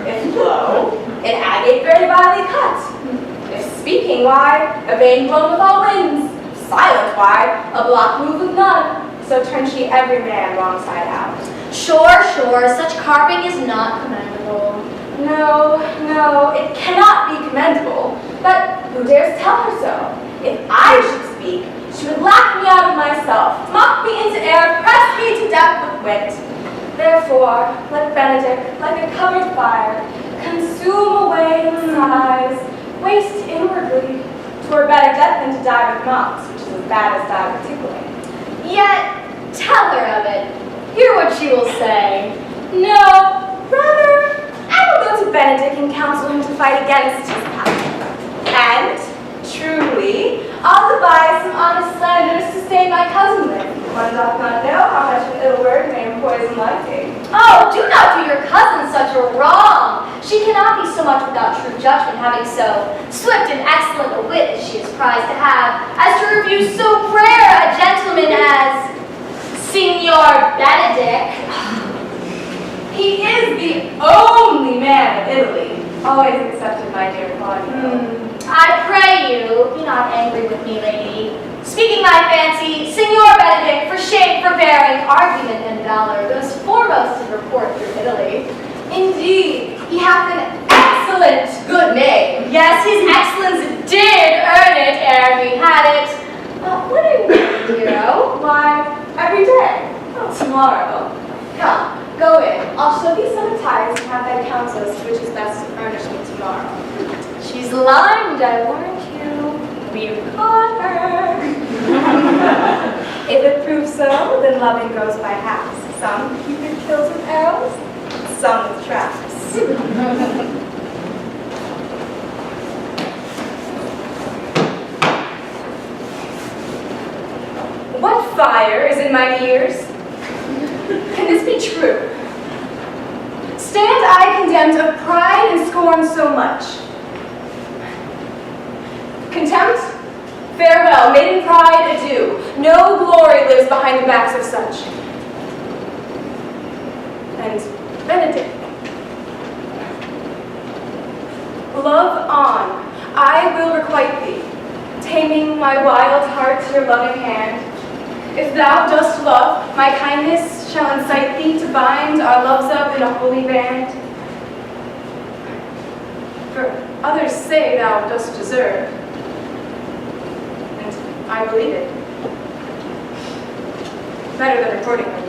If low, an agate very vilely cut. If speaking, why, a vein blown with all winds. Silent, why, a block moved with none. So turned she every man wrong side out. Sure, such carping is not commendable. No, it cannot be commendable. But who dares tell her so? If I should speak, she would laugh me out of myself, mock me into air, press me to death with wit. Therefore, let Benedict, like a covered fire, consume away in sighs, waste inwardly. 'Twere better death than to die with mops, which is as bad as die with tickling. Yet, tell her of it. Hear what she will say. No, rather, I will go to Benedict and counsel him to fight against his passion. And, truly, I'll devise some honest slanders to stain my cousin with. One doth not know how much an ill word may poison liking. Oh, do not do your cousin such a wrong. She cannot be so much without true judgment, having so swift and excellent a wit as she is prized to have, as to review so rare a gentleman as Signor Benedict. He is the only man of Italy, always excepted my dear Claudio. I pray you, be not angry with me, lady. Speaking my fancy, Signor Benedict, for shame, forbearing, argument, and valor, goes foremost in report through Italy. Indeed, he hath an excellent good name. Yes, his excellence did earn it ere he had it. When are you going, hero? Why, every day. Tomorrow. Come, go in. I'll show thee some attires and have thy counsel as to which is best to furnish me tomorrow. She's limed, I warrant you. We've caught her. If it proves so, then loving goes by halves. Some Cupid kills with arrows, some with traps. What fire is in my ears? Can this be true? Stand I condemned of pride and scorn so much? Contempt? Farewell, maiden pride, adieu. No glory lives behind the backs of such. And Benedict. Love on, I will requite thee, taming my wild heart to your loving hand. If thou dost love, my kindness shall incite thee to bind our loves up in a holy band. For others say thou dost deserve, and I believe it. Better than accordingly.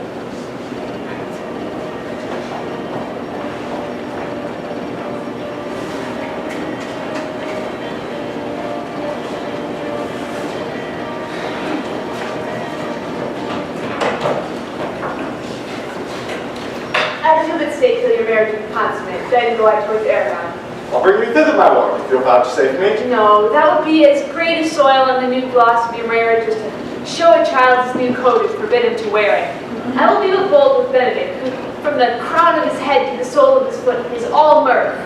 Stay till your marriage is consummate, then go I towards Aragon. I'll bring you thither, my lord, if you'll vouchsafe me. No, that would be as great a soil on the new gloss of your marriage as to show a child his new coat is forbidden to wear it. I will be bold with Benedict, who from the crown of his head to the sole of his foot is all mirth.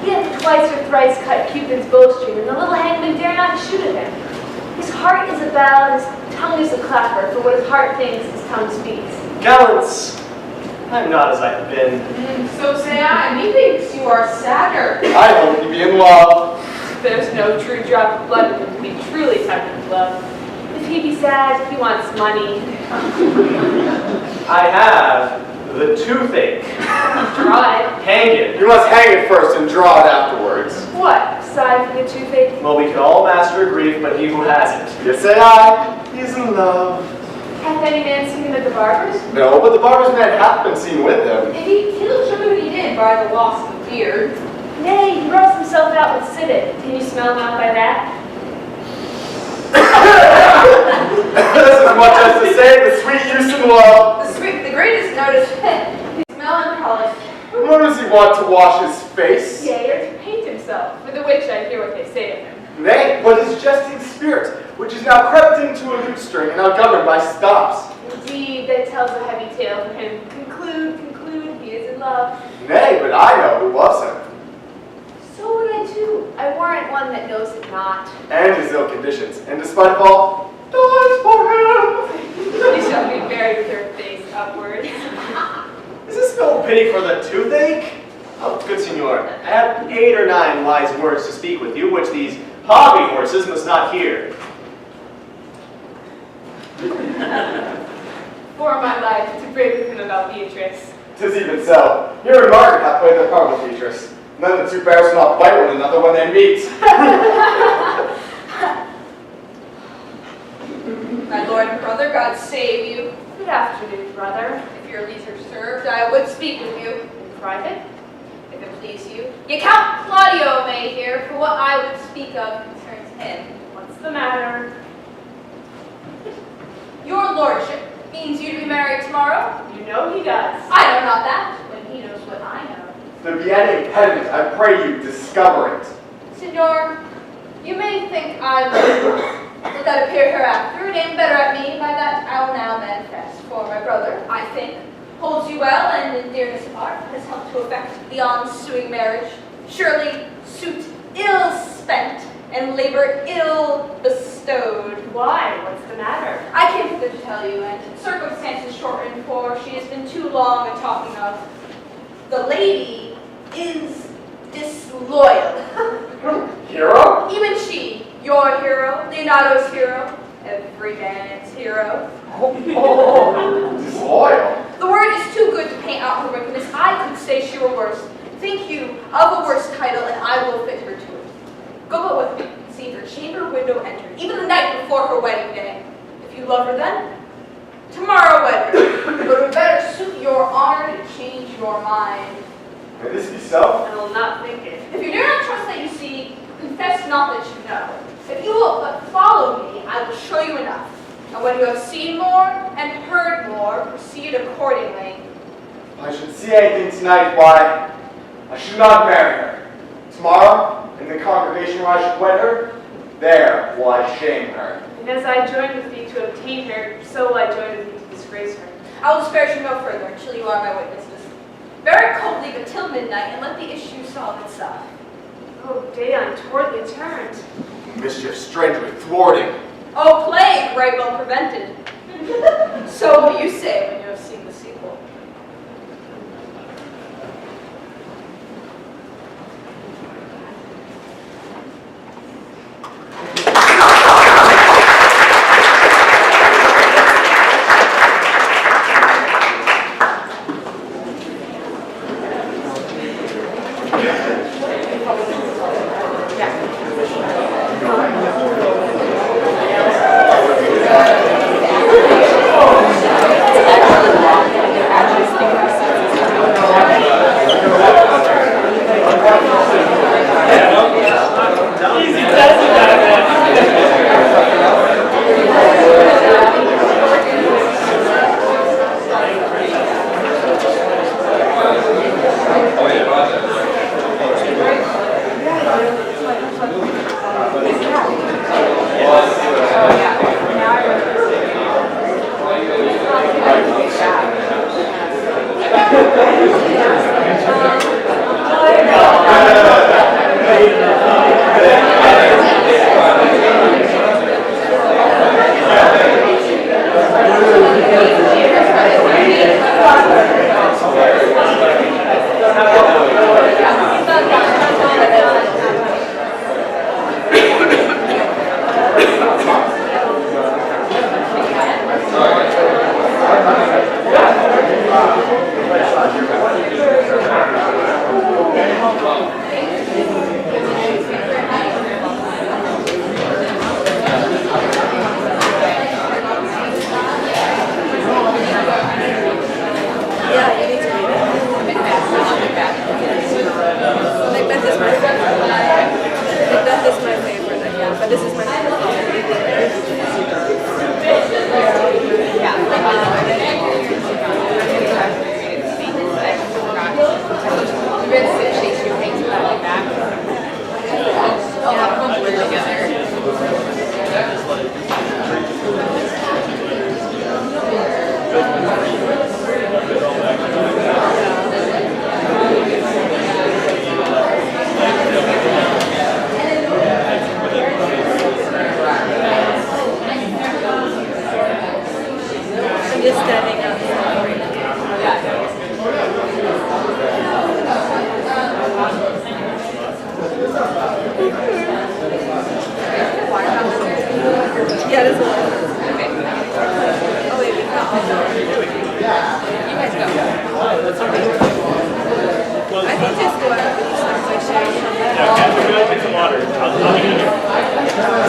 He hath twice or thrice cut Cupid's bowstring, and the little hangman dare not shoot at him. His heart is a bell, and his tongue is a clapper, for what his heart thinks, his tongue speaks. Gallants, I'm not as I have been. So say I. Methinks you are sadder. I hope you be in love. There's no true drop of blood in him to be truly tempted with love. If he be sad, he wants money. I have the toothache. Draw it. Hang it. You must hang it first and draw it afterwards. What? Sigh for the toothache? Well, we can all master grief, but he who has it. Yes, say I. He's in love. Hath any man seen him at the barber's? No, but the barber's man hath been seen with him. Indeed, he looks sure that he did by the loss of the beard. Nay, he rubs himself out with civet. Can you smell him out by that? This is much as to say the sweet use and love. The greatest notice is melancholic. What does he want to wash his face? Yea, or to paint himself, for the which I hear what they say of him. Nay, but his jesting spirit, which is now crept into a lute string and now governed by stops. Indeed, that tells a heavy tale for him. Conclude, he is in love. Nay, but I know who loves him, So would I too. I warrant one that knows it not. and his ill conditions, and despite of all, dies for him. She shall be buried with her face upward. Is this no pity for the toothache? Oh, good signor, I have 8 or 9 wise words to speak with you, which these hobby horses must not hear. For my life, to break with him about Beatrice. 'Tis even so. You and Margaret have played their part with Beatrice. And then the two bears will not bite one another when they meet. My lord and brother, God save you. Good afternoon, brother. If your leisure served, I would speak with you. In private? If it please you. Your Count Claudio may hear, for what I would speak of concerns him. What's the matter? Your lordship means you to be married tomorrow? You know he does. I know not that, when he knows what I know. There be any impediment, I pray you discover it. Signor, you may think I will that appear hereafter, and aim better at me, by that I will now manifest. For my brother, I think, holds you well, and in dearness of heart, has helped to effect the ensuing marriage. Surely, suit ill spent, and labor ill bestowed. Why? What's the matter? I came hither to tell you, and circumstances shortened, for she has been too long a talking of. The lady is disloyal. Hero? Even she, your hero, Leonardo's hero, every man's hero. Disloyal? The word is too good to paint out her wickedness. I could say she were worse. Think you of a worse title, and I will fit her to it. Go but with me, and see her chamber window entered, even the night before her wedding day. If you love her then, tomorrow wed her. But it would better suit your honor to change your mind. May this be so? I will not think it. If you do not trust that you see, confess not that you know. If you will but follow me, I will show you enough. And when you have seen more and heard more, proceed accordingly. If I should see anything tonight, why, I should not marry her. Tomorrow, in the congregation where I should wed her, there will I shame her. And as I joined with thee to obtain her, so will I join with thee to disgrace her. I will disparage you no further until you are my witnesses. Bear it coldly, but till midnight, and let the issue solve itself. Oh, day untowardly turned. Mischief strangely thwarting. Oh, plague, right well prevented. So will you say when you have seen the sequel. Just standing up. Yeah, this one. Okay. Oh, wait, we've got you guys go. I think just go out with each other, like sharing some of that. Yeah, Catherine, go take some water. I'll be here.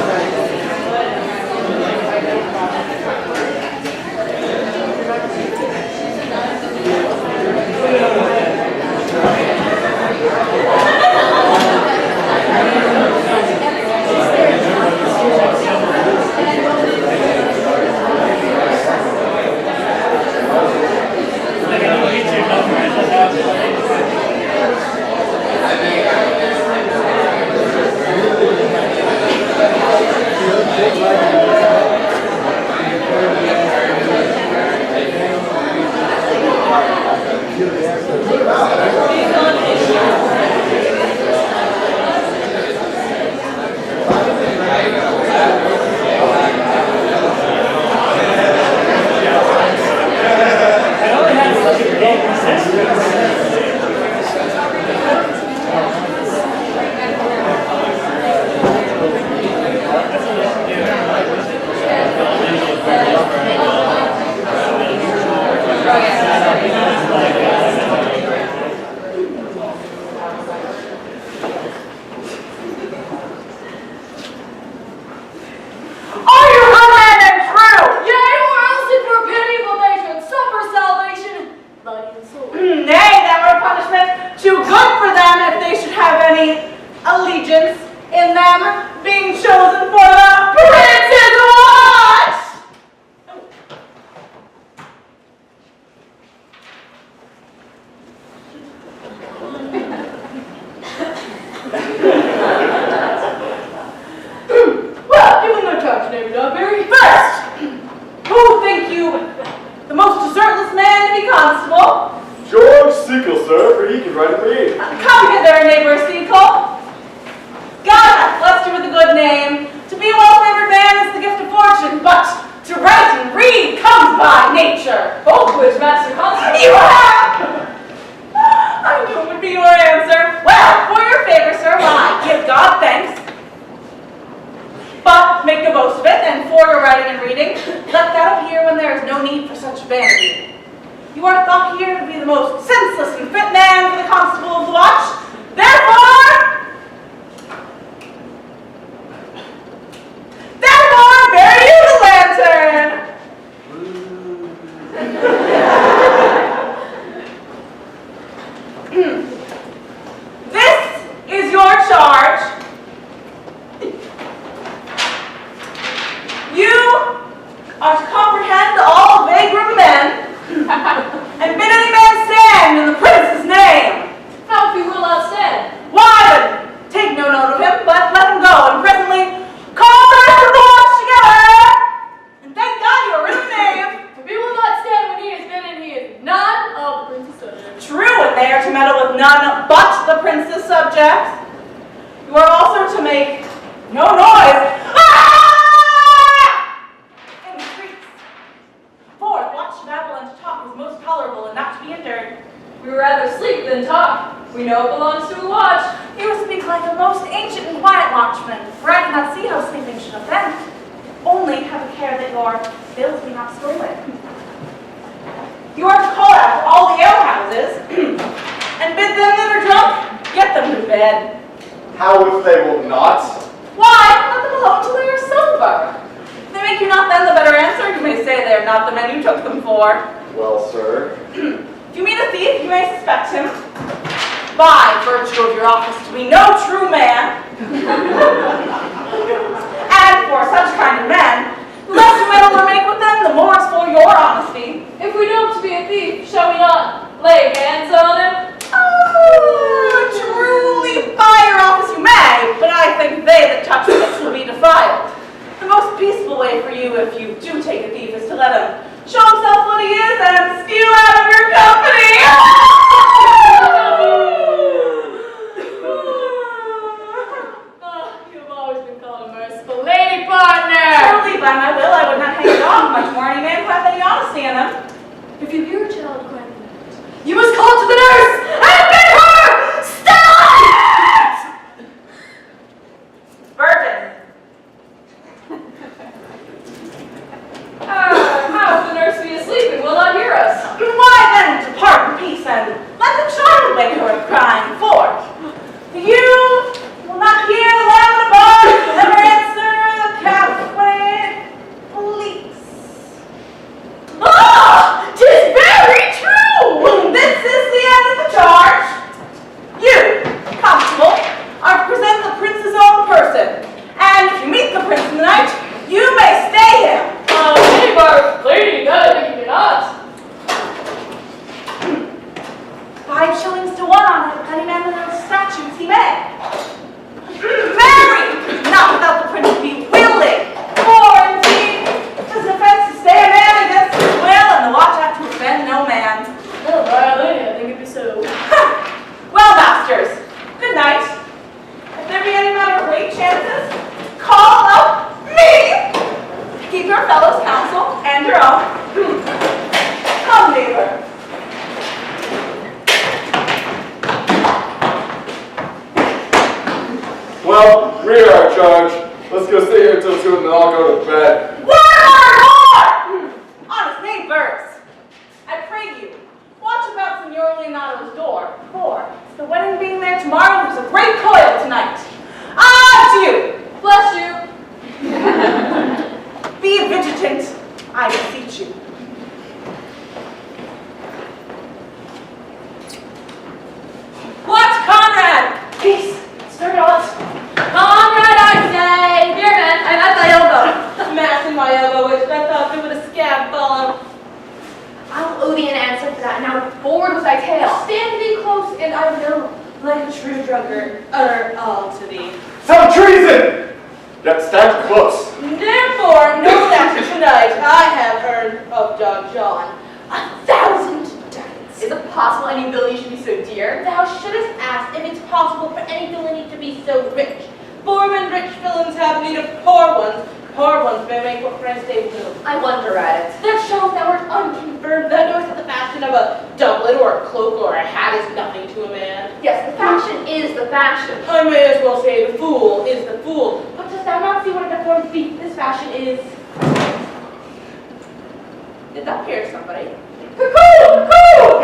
By my will, I would not hang it off much more any man who hath any honesty. not seeing him. If you hear a child crying, you must call to the nurse and bid her stop it! Burton. How's the nurse be asleep and will not hear us? Why then depart in peace and let the child wake her crying forth. You will not hear the lamb above, you'll never answer the cat when it bleats. Ah! 'Tis very true! This is the end of the charge. You, constable, are to present the prince's own person. And if you meet the prince in the night, you may stay him. Neighbor, lady, no, you do not. 5 shillings to 1 on it, if any man without statutes he may. Marry! Not without the prince be willing. For indeed, 'tis an offense to stay a man against his will, and the watch out to offend no man. Oh, my lady, I think it be so. Well, masters, good night. If there be any matter of great chances, call up me. Keep your fellows' counsel and your own. Come, neighbor. Well, read our charge. Let's go stay here till 2 and then I'll go to bed. Word! Honest neighbors, I pray you, watch about Signor Leonato's door, for, the wedding being there tomorrow, there's a great coil tonight. Adieu! Bless you. Be vigilant, I beseech you. What, Conrad? Peace. Stir not. Conrad, I say. Here, man, I'm at thy elbow. Mass in my elbow, which I thought it would a scab follow. I'll owe thee an answer for that. Now forward with thy tale. Stand thee close, and I will, like a true drunkard, utter all to thee. Some treason! Yet stand close. Therefore, know that tonight I have earned of Don John 1,000 ducats. Is it possible any villainy should be so dear? Thou shouldest ask if it's possible for any villainy to be so rich. For when rich villains have need of poor ones may make what friends they will. I wonder at it. That shows thou art unconfirmed. Thou knowest that the fashion of a doublet or a cloak or a hat is nothing to a man. Yes, the fashion is the fashion. I may as well say the fool is the fool. But dost thou not see what a deformed thief this fashion is? Did thou hear somebody? Cuckoo! Cuckoo!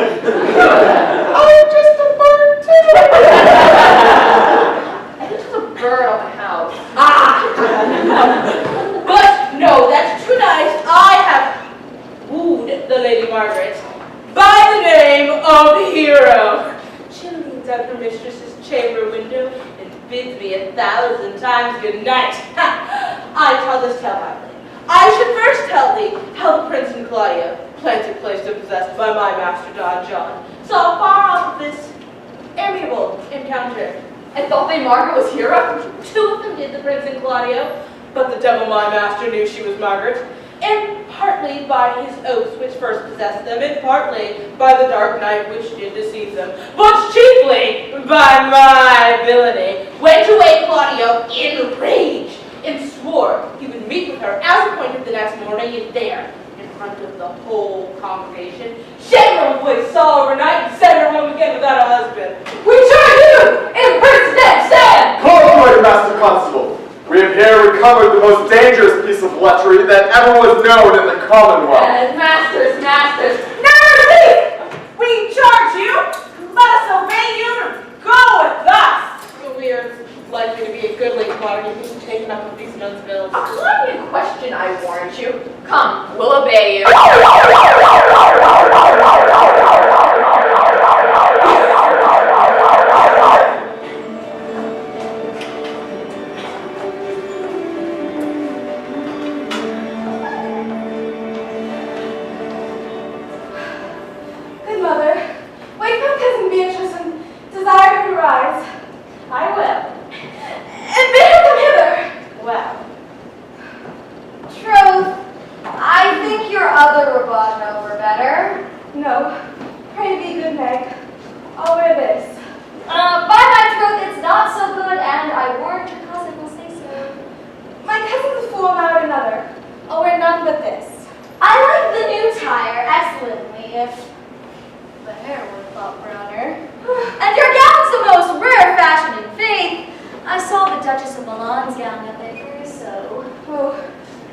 I'm just a bird too! I think it's a bird on the house. But no, that tonight I have wooed the Lady Margaret by the name of Hero. She leans out her mistress's chamber window and bids me 1,000 times good night. I tell this tale happily. I should first tell thee how the Prince and Claudia, planted, placed, and possessed by my master Don John, saw far off this amiable encounter. I thought they Margaret was Hero. 2 of them did, the Prince and Claudio, but the devil my master knew she was Margaret, and partly by his oaths which first possessed them, and partly by the dark night which did deceive them, but chiefly by my villainy, went away Claudio in rage, and swore he would meet with her as appointed the next morning, and there, in front of the whole congregation, shame her away saw overnight and send her home again without a husband. We charge you in Prince's name, stand! Call my master constable. We have here recovered the most dangerous piece of lechery that ever was known in the Commonwealth. Masters, masters. Mercy! We charge you! Let us obey you to go with us! We are likely to be a goodly commodity who's taken up with these nuns' bills. A common question, I warrant you. Come, we'll obey you. Good mother, wake up cousin Beatrice and desire her to rise. I will. And bid her come hither. Well, Troth, I think your other rabbano were better. No, pray be good, Meg. I'll wear this. By my troth, it's not so good, and I warrant your cousin will say so. My cousin's fool not another. I'll wear none but this. I like the new tie gift. The hair would have thought browner. And your gown's the most rare fashion in faith. I saw the Duchess of Milan's gown at the Caruso. Oh,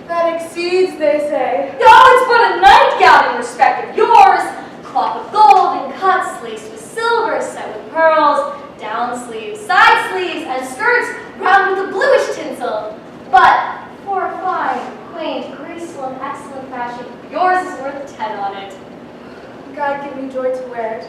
that exceeds, they say. Oh, it's but a nightgown in respect of yours. Cloth of gold and cuts, laced with silver, set with pearls, down sleeves, side sleeves, and skirts round with a bluish tinsel. But for a fine, quaint, graceful, and excellent fashion, yours is worth 10 on it. God give me joy to wear it,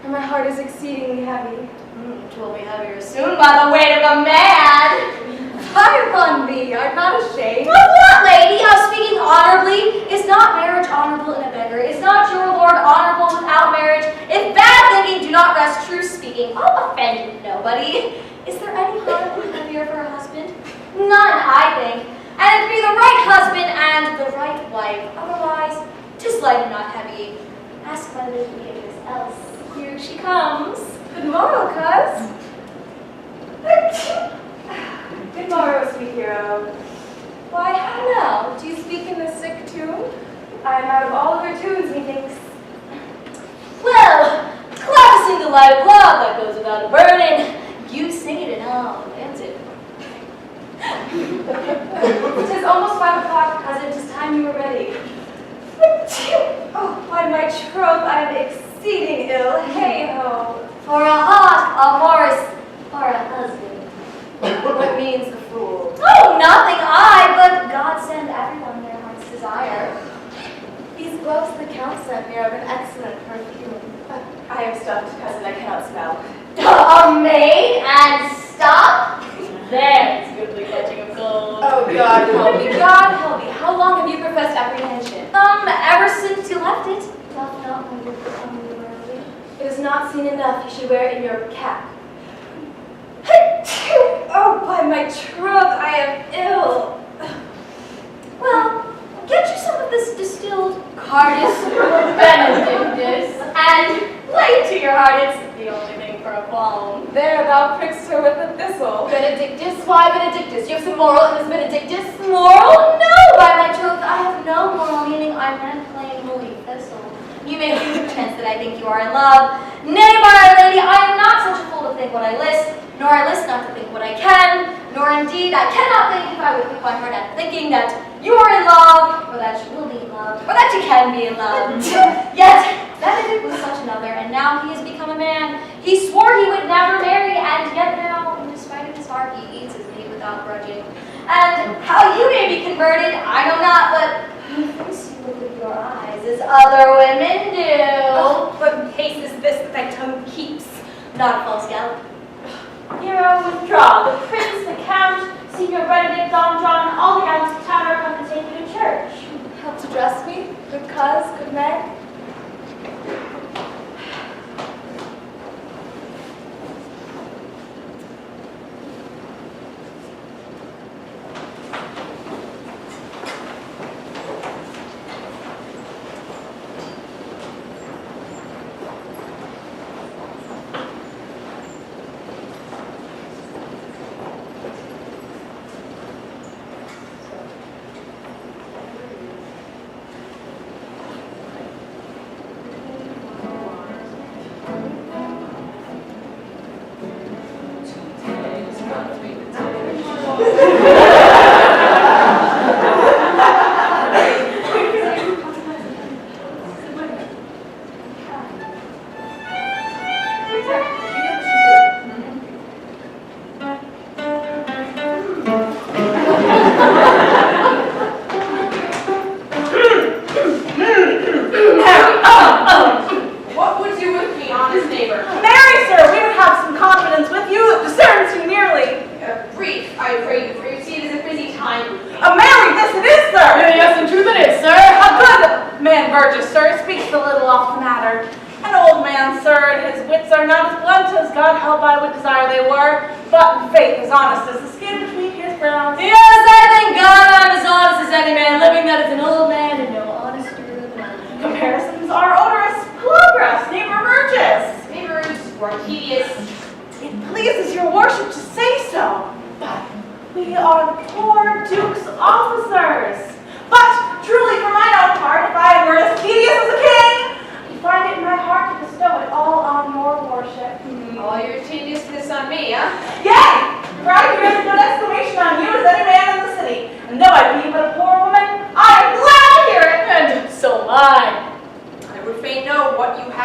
for my heart is exceedingly heavy. It will be heavier soon by the weight of a man. Fire upon thee, art not ashamed? Of what, lady? How speaking honorably? Is not marriage honorable in a beggar? Is not your lord honorable without marriage? If bad living do not rest true speaking, I'll offend nobody. Is there any heart heavier for a husband? None, I think. And it be the right husband and the right wife. Otherwise, 'tis light and not heavy. Ask my lady Beatrice, else here she comes. Good morrow, coz. Good morrow, sweet hero. Why, how now? Do you speak in the sick tune? I am out of all of your tunes, methinks. Well, clap to sing the light of love that goes without a burden. You sing it and I'll dance it. 'Tis almost 5 o'clock, cousin. 'Tis time you were ready. Oh, by my troth, I am exceeding ill. Hey-ho. For a heart, a horse, or a husband. What means the fool? Oh, nothing but God send everyone their heart's desire. These gloves the Count sent me are of an excellent perfume. I am stuffed, cousin. I cannot smell. A maid and stop? There's goodly catching of gold. Oh, God help me. God help me. How long have you professed apprehension? Ever since you left it. Doth not when you become early. It is not seen enough. You should wear it in your cap. Oh, by my troth, I am ill. Well, get you some of this distilled Cardis Benedictus, and lay it to your heart. It's the only thing for a qualm. There, thou prickst her with a thistle. Benedictus? Why Benedictus? You have some moral in this Benedictus? Moral? No, by my troth, I have no moral meaning. I meant plain holy thistle. You make pretense that I think you are in love. Nay, by our lady, I am not such a fool to think what I list, nor I list not to think what I can, nor indeed I cannot think if I would think my heart at thinking that you are in love, or that you will be in love, or that you can be in love. Yet, Benedict was such another, and now he has become a man. He swore he would never marry, and yet now, in spite of his heart, he eats his meat without grudging. And how you may be converted, I know not, but methinks you look with your eyes as other women do. Oh, what pace is this that thy tongue keeps? Not a false gallop. Hero, withdraw. The prince, the count, Senior Benedict, Don John, all the gowns of town are come to take you to church. Help to dress me? Good cuz, good Meg?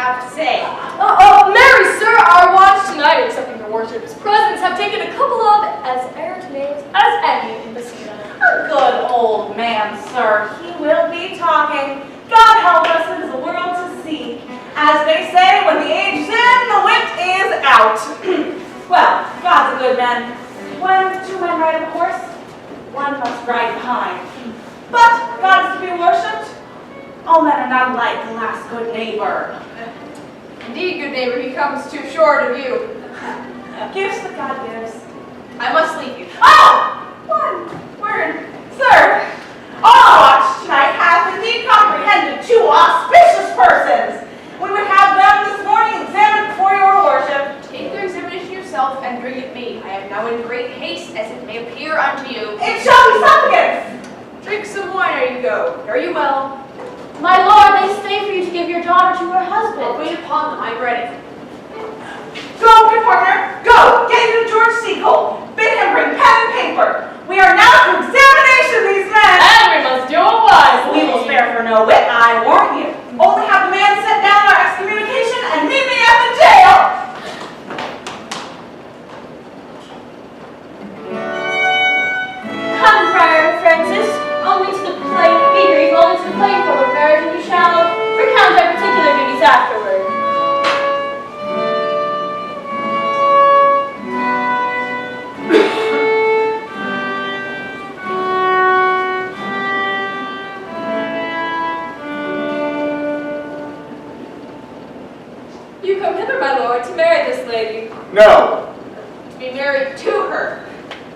have to say. Marry, sir, our watch tonight, accepting your worship's presence, have taken a couple of as errant names as any in Messina. A good old man, sir. He will be talking. God help us, it is a world to see. As they say, when the age's in, the wit is out. Well, God's a good man. When two men ride a horse, one must ride behind. But God is to be worshipped. All men are not alike, alas, good neighbor. Indeed, good neighbor, he comes too short of you. Gifts that God gives. I must leave you. Oh! One word. Sir, our watch tonight hath indeed comprehended two auspicious persons. We would have them this morning examined before your worship. Take their examination yourself and bring it me. I am now in great haste, as it may appear unto you. It shall be supplicants. Drink some wine ere you go. Fare you well. My lord, they stay for you to give your daughter to her husband. I'll wait upon them. I'm ready. Go, good partner, go! Get you to George Seacole. Bid him bring pen and paper. We are now to examination these men. And we must do it wisely. We will spare for no wit, I warn you. Only have the man set down our excommunication and meet me at the jail. Come, Friar Francis, only to the play, be brief, only to the playing forward marriage, and you shall recount our particular duties afterward. You come hither, my lord, to marry this lady. No. To be married to her.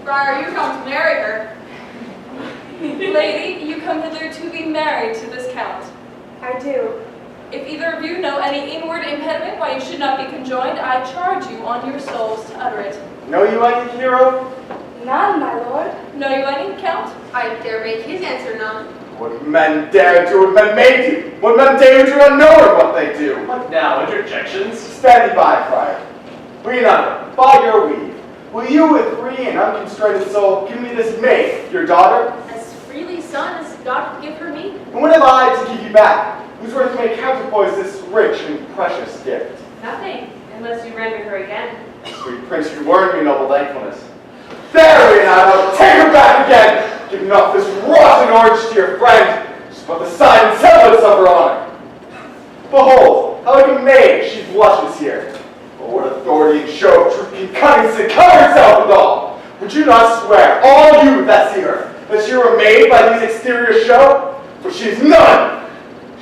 Friar, you come to marry her. Lady, you come hither to be married to this count. I do. If either of you know any inward impediment why you should not be conjoined, I charge you on your souls to utter it. Know you any hero? None, my lord. Know you any, Count? I dare make his answer none. What men dare do, what men may do, what men dare do not know what they do. What now, interjections? Stand by, friar. Leonardo, by your leave, will you with free and unconstrained soul give me this maid, your daughter? As freely son as God could give her me. And what have I to give you back? Whose worth may counterpoise this rich and precious gift? Nothing, unless you render her again. Sweet prince, you earned me noble thankfulness. There, Leonardo, take her back again! Giving up this rotten orange to your friend, just but the sign and semblance of her honor. Behold, how like a maid she blushes here. But what authority and show of truth can cunning sin cover herself withal? Would you not swear, all you that see her, that you were made by these exterior show? For she is none.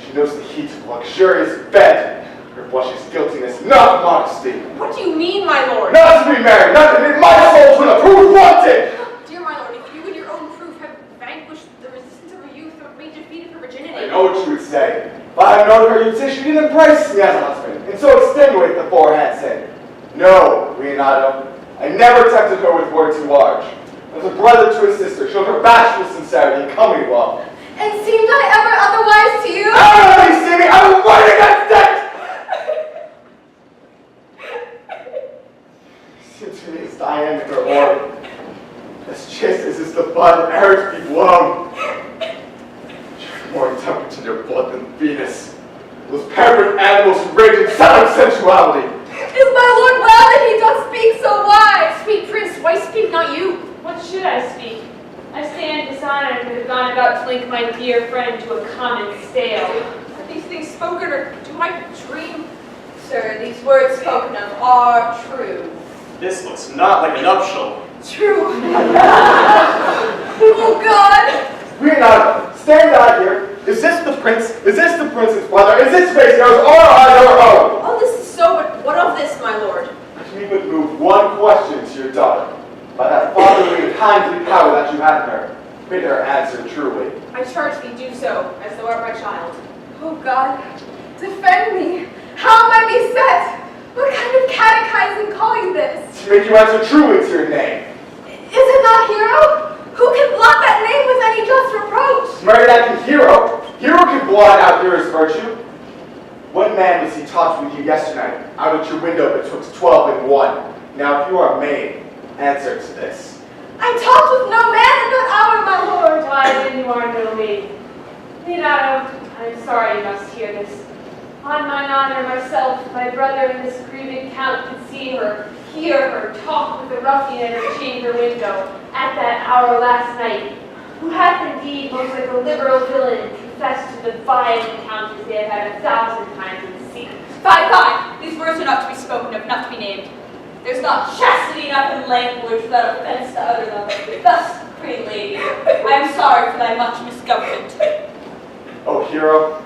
She knows the heat of luxurious bed. Her blush is guiltiness, not modesty. What do you mean, my lord? Not to be married, not to be my soul to the proof wanted! Dear my lord, if you and your own proof have vanquished the resistance of her youth or made defeated her virginity. I know what you would say. If I had known her, you'd say she didn't embrace me as a husband, and so extenuate the forehand sin. No, Leonardo, I never tempted her with words too large. As a brother to a sister, showed her bashful sincerity and comely love. And seemed I ever otherwise to you? I don't know if you see me, I will fight against it! Seems to me as Diane and her lord, as chaste as is the bud and earth be blown. You're more intemperate in your blood than Venus. Those pampered animals who rage in silent sensuality. Is my lord well that he doth speak so wise? Sweet prince, why speak not you? What should I speak? I stand dishonored to have gone about to link my dear friend to a common stale. Are these things spoken, or do I dream? Sir, these words spoken of are true. This looks not like a nuptial. True. Oh, God! Leonardo, stand out here. Is this the prince? Is this the prince's brother? Is this face yours or our own? All this is so, but what of this, my lord? Let me but move one question to your daughter. By that fatherly and kindly power that you have in her, bid her answer truly. I charge thee do so, as thou art my child. Oh God, defend me. How am I beset? What kind of catechizing call you this? To make you answer truly to your name. Is it not Hero? Who can blot that name with any just reproach? Marry that can Hero. Hero can blot out Hero's virtue. What man was he talked with you yesterday, out at your window betwixt 12 and 1? Now if you are a maid, answer to this. I talked with no man in that hour, my lord. Why then you are no maid. Leonardo, I'm sorry you must hear this. On mine honor, myself, my brother, and this grieving count could see her, hear her, talk with the ruffian at her chamber window at that hour last night, who hath indeed, most like a liberal villain, confessed to the violent encounters they have had 1,000 times in secret. Fine. These words are not to be spoken of, not to be named. There's not chastity enough in language without offense to utter them. Thus, pretty lady, I am sorry for thy much misgovernment. Oh, hero,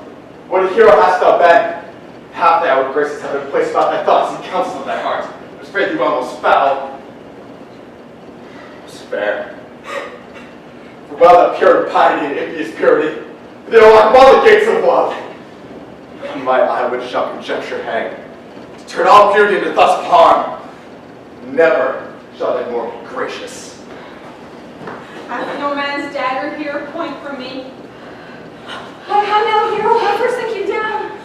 what a hero hast thou been! Half thy outward graces have been placed about thy thoughts and counsels of thy heart. Whose faith you almost foul. Spare. For well that pure piety and impious purity, they are like all the gates of love. On my eye which shall conjecture hang, to turn all purity into thus of harm. Never shall they more be gracious. Hath no man's dagger here point for me? How now, hero? How first sink you down?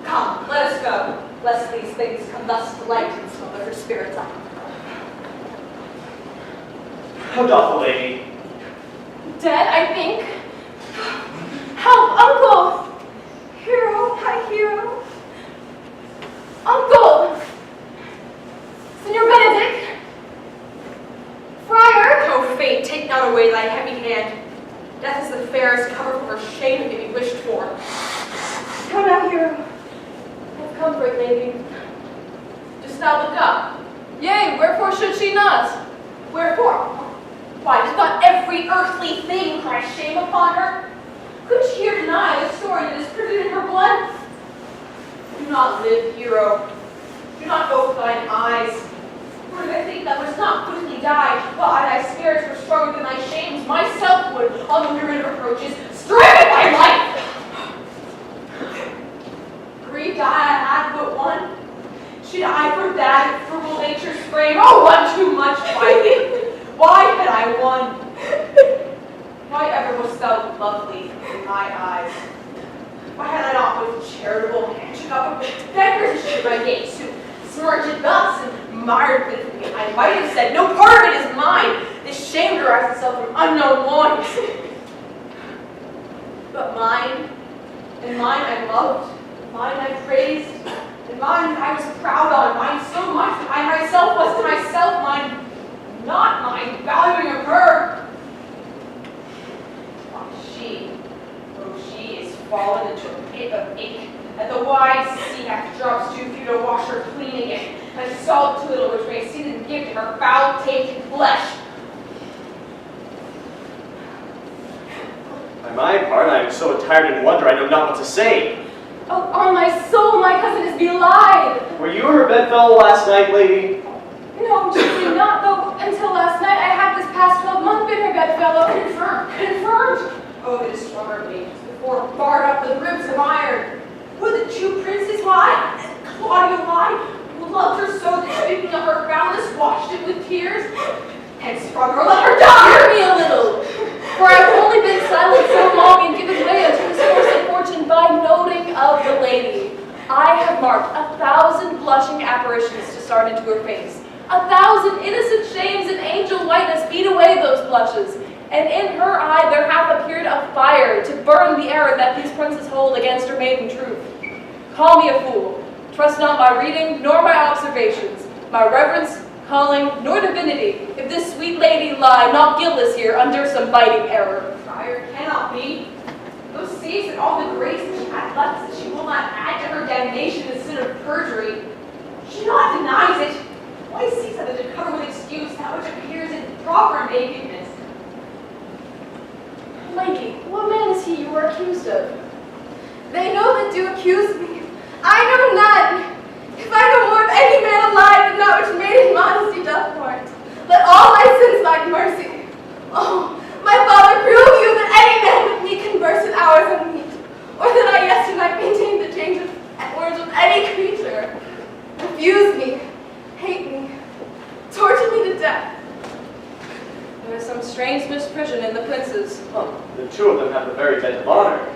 Come, let us go, lest these things come thus to light and smother her spirits up. How doth the lady? Dead, I think. Help, uncle! Hero, my hero. Uncle! Senor Benedict? Friar? O fate, take not away thy heavy hand. Death is the fairest cover for her shame that may be wished for. Come now, hero. Have comfort, lady. Dost thou look up? Yea, wherefore should she not? Wherefore? Why, does not every earthly thing cry shame upon her? Could she here deny the story that is printed in her blood? Do not live, hero. Do not open thine eyes. For if I think thou wouldst not quickly die, while thy spirits were stronger than thy shames, myself would, on the myriad of reproaches, strike at thy life! Grieved I had but one. Should I for that in frugal nature's frame? Oh, one too much fighting! Why had I won? Why ever wast thou lovely in my eyes? Why had I not with charitable hand shook up a beggars to my gates, who smirched thus and mired with me? I might have said, no part of it is mine. This shame derives itself from unknown loins. But mine, and mine I loved, and mine I praised, and mine I was proud on, mine so much that I myself was to myself mine. Not mine, valuing of her. Why, she is fallen into a pit of ink, and the wide sea hath drops too few to wash her clean again, and salt too little which may season and give to her foul tainted flesh. By my part, I am so attired in wonder I know not what to say. Oh, on my soul, my cousin is belied. Were you her bedfellow last night, lady? No, truly not, though until last night I have this past 12 months been her bedfellow. Confirmed. Oh, it is stronger ages before barred up with ribs of iron. Would the two princes lie, and Claudia lie, who loved her so that speaking of her foulness washed it with tears, and sprung her, let her die! Hear me a little, for I have only been silent so long and given way unto this course of fortune by noting of the lady. I have marked 1,000 blushing apparitions to start into her face. 1,000 innocent shames and angel whiteness beat away those blushes, and in her eye there hath appeared a fire to burn the error that these princes hold against her maiden truth. Call me a fool. Trust not my reading, nor my observations, my reverence, calling, nor divinity, if this sweet lady lie not guiltless here under some biting error. Friar cannot be. Those saints and all the grace that she hath left that she will not add to her damnation the sin of perjury. She not denies it. Why seeks thou to cover with excuse that which appears in proper nakedness? Lady, what man is he you are accused of? They know that do accuse me. I know none. If I know more of any man alive than that which maiden modesty doth warrant, let all my sins find mercy. Oh, my father, prove you that any man with me converse in hours of need, or that I yesternight maintained the change of words with any creature. Refuse me, hate me, torture me to death. There is some strange misprision in the princes. The two of them have the very bent of honor.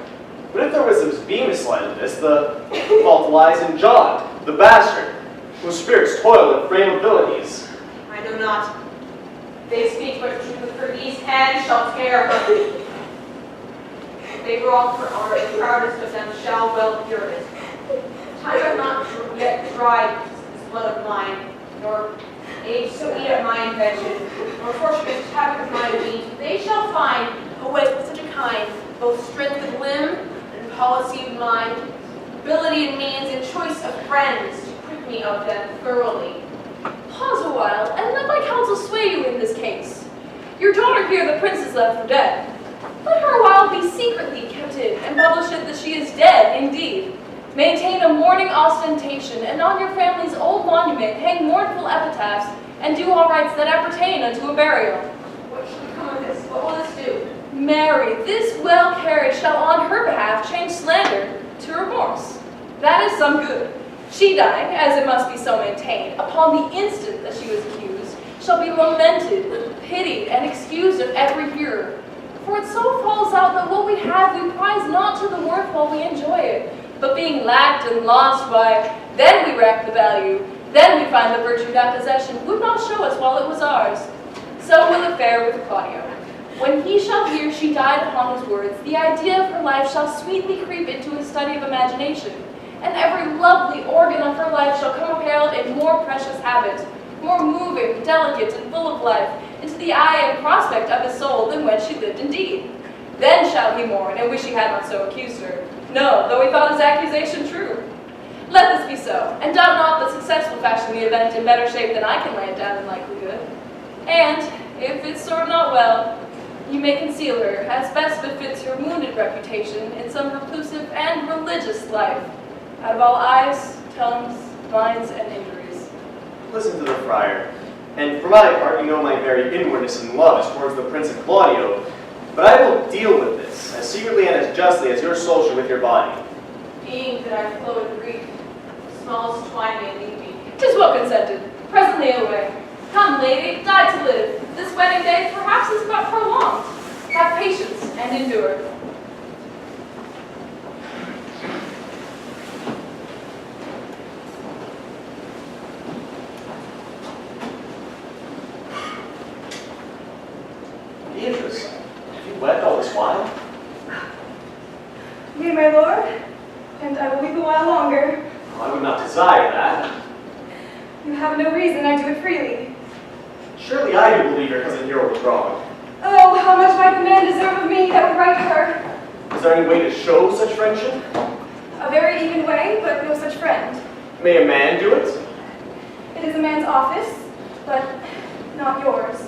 But if their wisdoms be misled in this, the fault lies in John, the bastard, whose spirits toil in frame abilities. I know not. They speak but truth, for these hands shall tear her. They wrought for honor, the proudest of them shall well hear it. dried this blood of mine, nor age so eat at my invention, nor fortunate habit of my wheat, they shall find a wife of such a kind, both strength of limb and policy of mind, ability and means, and choice of friends to prick me of them thoroughly. Pause a while, and let my counsel sway you in this case. Your daughter here, the princess, left for dead. Let her a while be secretly kept in, and publish it that she is dead indeed. Maintain a mourning ostentation, and on your family's old monument hang mournful epitaphs, and do all rites that appertain unto a burial. What shall become of this? What will this do? Mary, this well carriage shall on her behalf change slander to remorse. That is some good. She dying, as it must be so maintained, upon the instant that she was accused, shall be lamented, pitied, and excused of every hearer. For it so falls out that what we have we prize not to the worth while we enjoy it, but being lacked and lost, why, then we reck the value, then we find the virtue that possession would not show us while it was ours. So will it fare with Claudio. When he shall hear she died upon his words, the idea of her life shall sweetly creep into his study of imagination, and every lovely organ of her life shall come apparelled in more precious habit, more moving, delicate, and full of life, into the eye and prospect of his soul than when she lived indeed. Then shall he mourn, and wish he had not so accused her. No, though he thought his accusation true. Let this be so, and doubt not that success will fashion the event in better shape than I can lay it down in likelihood. And, if it sort not well, you may conceal her, as best befits her wounded reputation, in some reclusive and religious life, out of all eyes, tongues, minds, and injuries. Listen to the friar. And for my part, you know my very inwardness and love is towards the Prince and Claudio, but I will deal with this, as secretly and as justly as your soul should with your body. Being that I flow in grief, the smallest twine may leave me. 'Tis well consented. Presently away. Come, lady, die to live. This wedding day perhaps is but prolonged. Have patience and endure. Beatrice, have you wept all this while? Me, my lord, and I will weep a while longer. Oh, I would not desire that. You have no reason, I do it freely. Surely I do believe your cousin Hero was wrong. Oh, how much might the man deserve of me that would write to her? Is there any way to show such friendship? A very even way, but no such friend. May a man do it? It is a man's office, but not yours.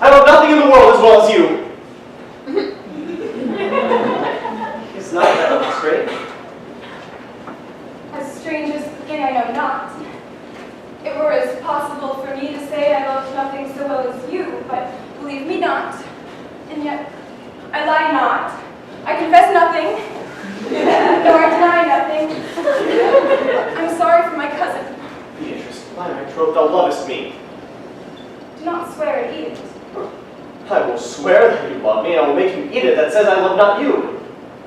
I love nothing in the world as well as you. Is not that strange? As strange as the thing I know not. It were as possible for me to say I loved nothing so well as you, but believe me not. And yet, I lie not. I confess nothing, nor I deny nothing. I'm sorry for my cousin. Beatrice, by my troth, thou lovest me. Do not swear and eat it. I will swear that you love me, and I will make you eat it that says I love not you.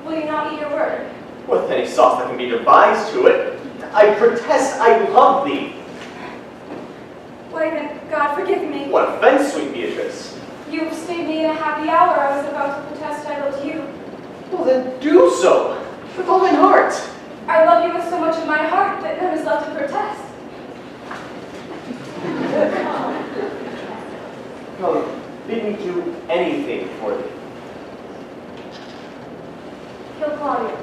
Will you not eat your word? With any sauce that can be devised to it, I protest I love thee. Why then, God forgive me. What offense, sweet Beatrice? You have stayed me in a happy hour. I was about to protest I loved you. Well then do so, with all thine heart. I love you with so much of my heart that none is left to protest. Come, bid me do anything for thee. Kill Claudio.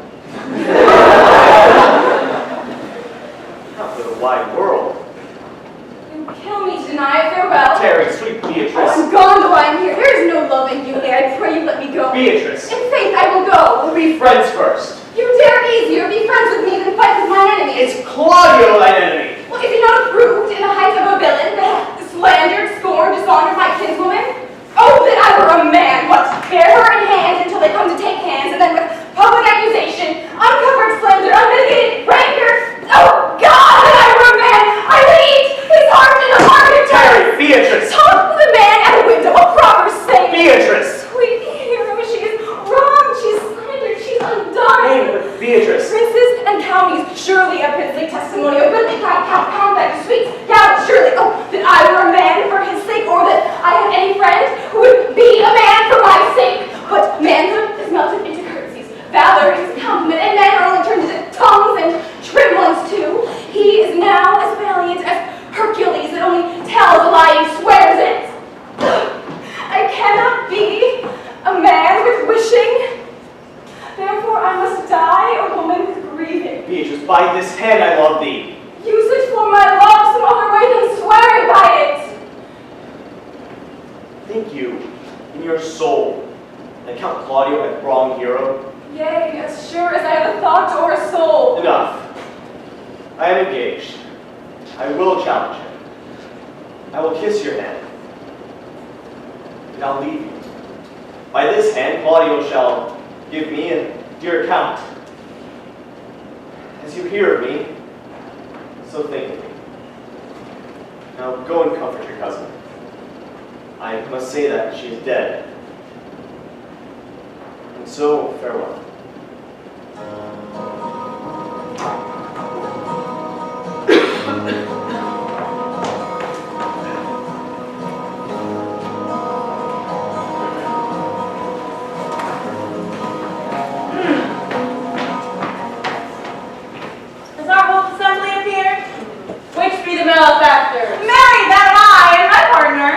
Not for the wide world. You kill me to deny a farewell. Tarry, sweet Beatrice. I'm gone though I am here. There is no love in you. I pray you let me go. Beatrice. In faith, I will go. We'll be friends first. You dare easier be friends with me than fight with mine enemy. It's Claudio, thine enemy. Well, is he not approved in the height of a villain that slandered, scorned, dishonored my kinswoman? Oh, that I were a man, what? Bear her in hand until they come to take hands, and then with public accusation, uncovered slander, unmitigated rancor. Oh, God, that I were a man! I would eat his heart in a heart of Tarry, Beatrice. Talk to the man at a window, what proverbs say? Beatrice. Sweet hero, she is wronged, she's slandered, she's undone. Hey, but Beatrice. Princes and counties, surely a princely testimony, a goodly compact, sweet gallant, surely. Oh, that I were a man for his sake, or that I had any friend who would be a man for my sake. But manhood is this hand I love thee. Use it for my love some other way than swearing by it. Think you, in your soul, that Count Claudio hath wronged Hero? Yea, as sure as I have a thought or a soul. Enough. I am engaged. I will challenge him. I will kiss your hand. And I'll leave you. By this hand, Claudio shall give me a dear account. As you hear of me, so think of me. Now go and comfort your cousin. I must say that she is dead. And so, farewell. Has our whole assembly appeared? Which be the malefactors? Marry, that am I and my partner.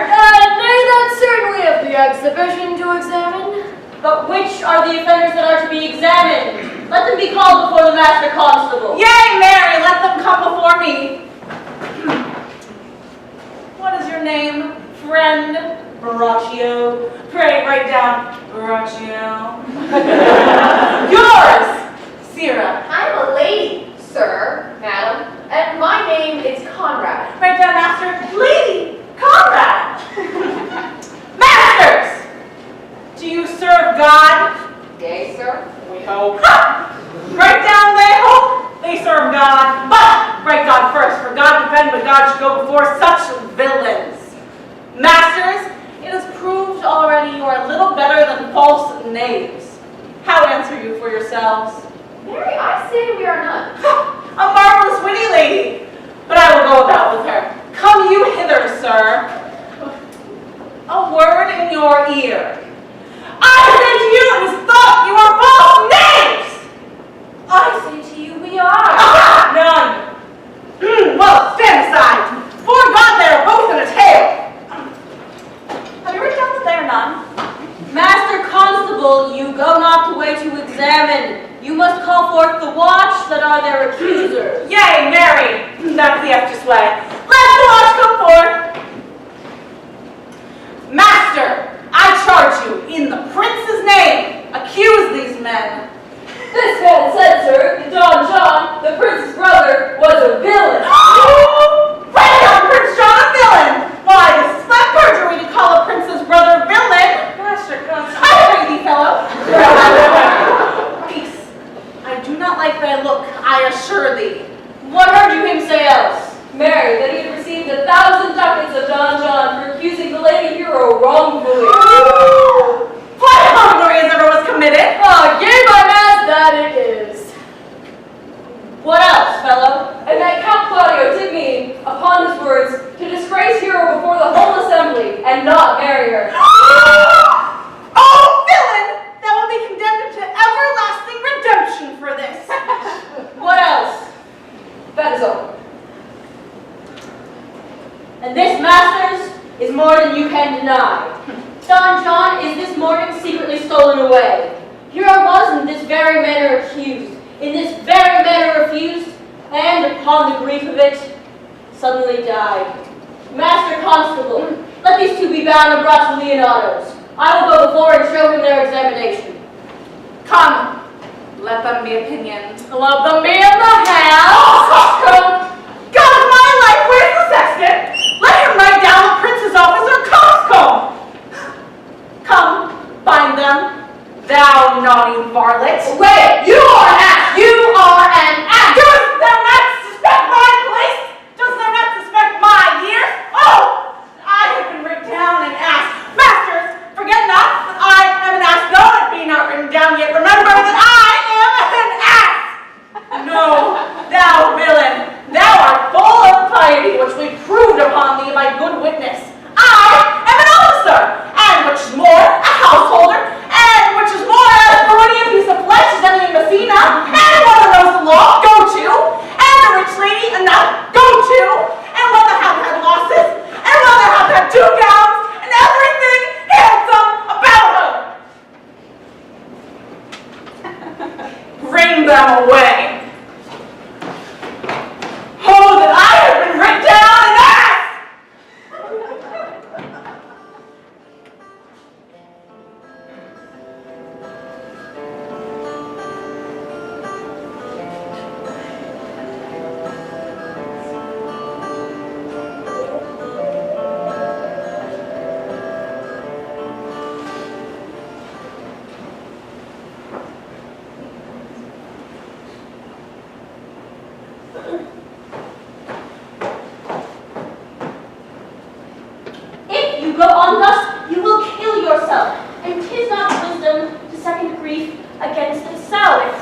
Nay, that's certainly of the exhibition to examine. But which are the offenders that are to be examined? Let them be called before the master constable. Yea, Mary, let them come before me. What is your name, friend? Baraccio. Pray, write down Baraccio. Yours, Sierra. I'm a lady, sir, madam, and my name is Conrad. Write down, Master. Lady, Conrad. Masters, do you serve God? Yea, sir. We hope. Write down, they hope they serve God. But write God first, for God defend, but God should go before such villains. Masters, it is proved already you are little better than false knaves. How answer you for yourselves? Mary, I say we are none. A marvelous witty lady, but I will go about with her. Come you hither, sir. A word in your ear. I say to you, it is thought you are false knaves! I say to you, we are. None. Well, stand aside. For God, they are both in a tale. Have you written down that they are none? Master constable, you go not the way to examine. You must call forth the watch that are their accusers. Yea, Mary. That's the eftest way. Let the watch come forth. Master, I charge you, in the prince's name, accuse these men. This man said, sir, that Don John, the prince's brother, was a villain. Write down Prince John a villain! Why, this is not perjury to call a prince's brother villain! Master, I pray thee, fellow. Peace. I do not like thy look, I assure thee. What heard you him say else? Mary, that he had received 1,000 ducats of Don John for accusing the lady hero wrongfully. What robbery as ever was committed? Yea, my man, that it is. What else, fellow? And that Count Claudio did mean, upon his words, to disgrace Hero before the whole assembly, and not marry her. Oh, villain! Thou will be condemned to everlasting redemption for this. What else? That is all. And this, masters, is more than you can deny. Don John is this morning secretly stolen away. Hero was in this very manner accused, in this very manner refused, and upon the grief of it, suddenly died. Master Constable, let these two be bound and brought to Leonardo's. I will go before and show him their examination. Come, let them be opinions. Let them be in the house. God of my life, where's the sexton? Let him write down the prince's officer coxcomb. Come, bind them, thou naughty varlet. Wait, you are an ass! You are an ass! Does thou not suspect my place? Does thou not suspect my years? Oh, I have been written down an ass. Masters, forget not that I am an ass, though it be not written down yet. Remember that I am an ass. No, thou villain, thou art full of piety, which we proved upon thee by good witness. I am an officer, and which is more, a householder, and which is more, as thorny a piece of flesh as any in Messina, and one that knows the law, go to, and a rich lady, enough, go to, and one that hath had losses, and one that hath had 2 gowns, and everything handsome about her. Bring them away.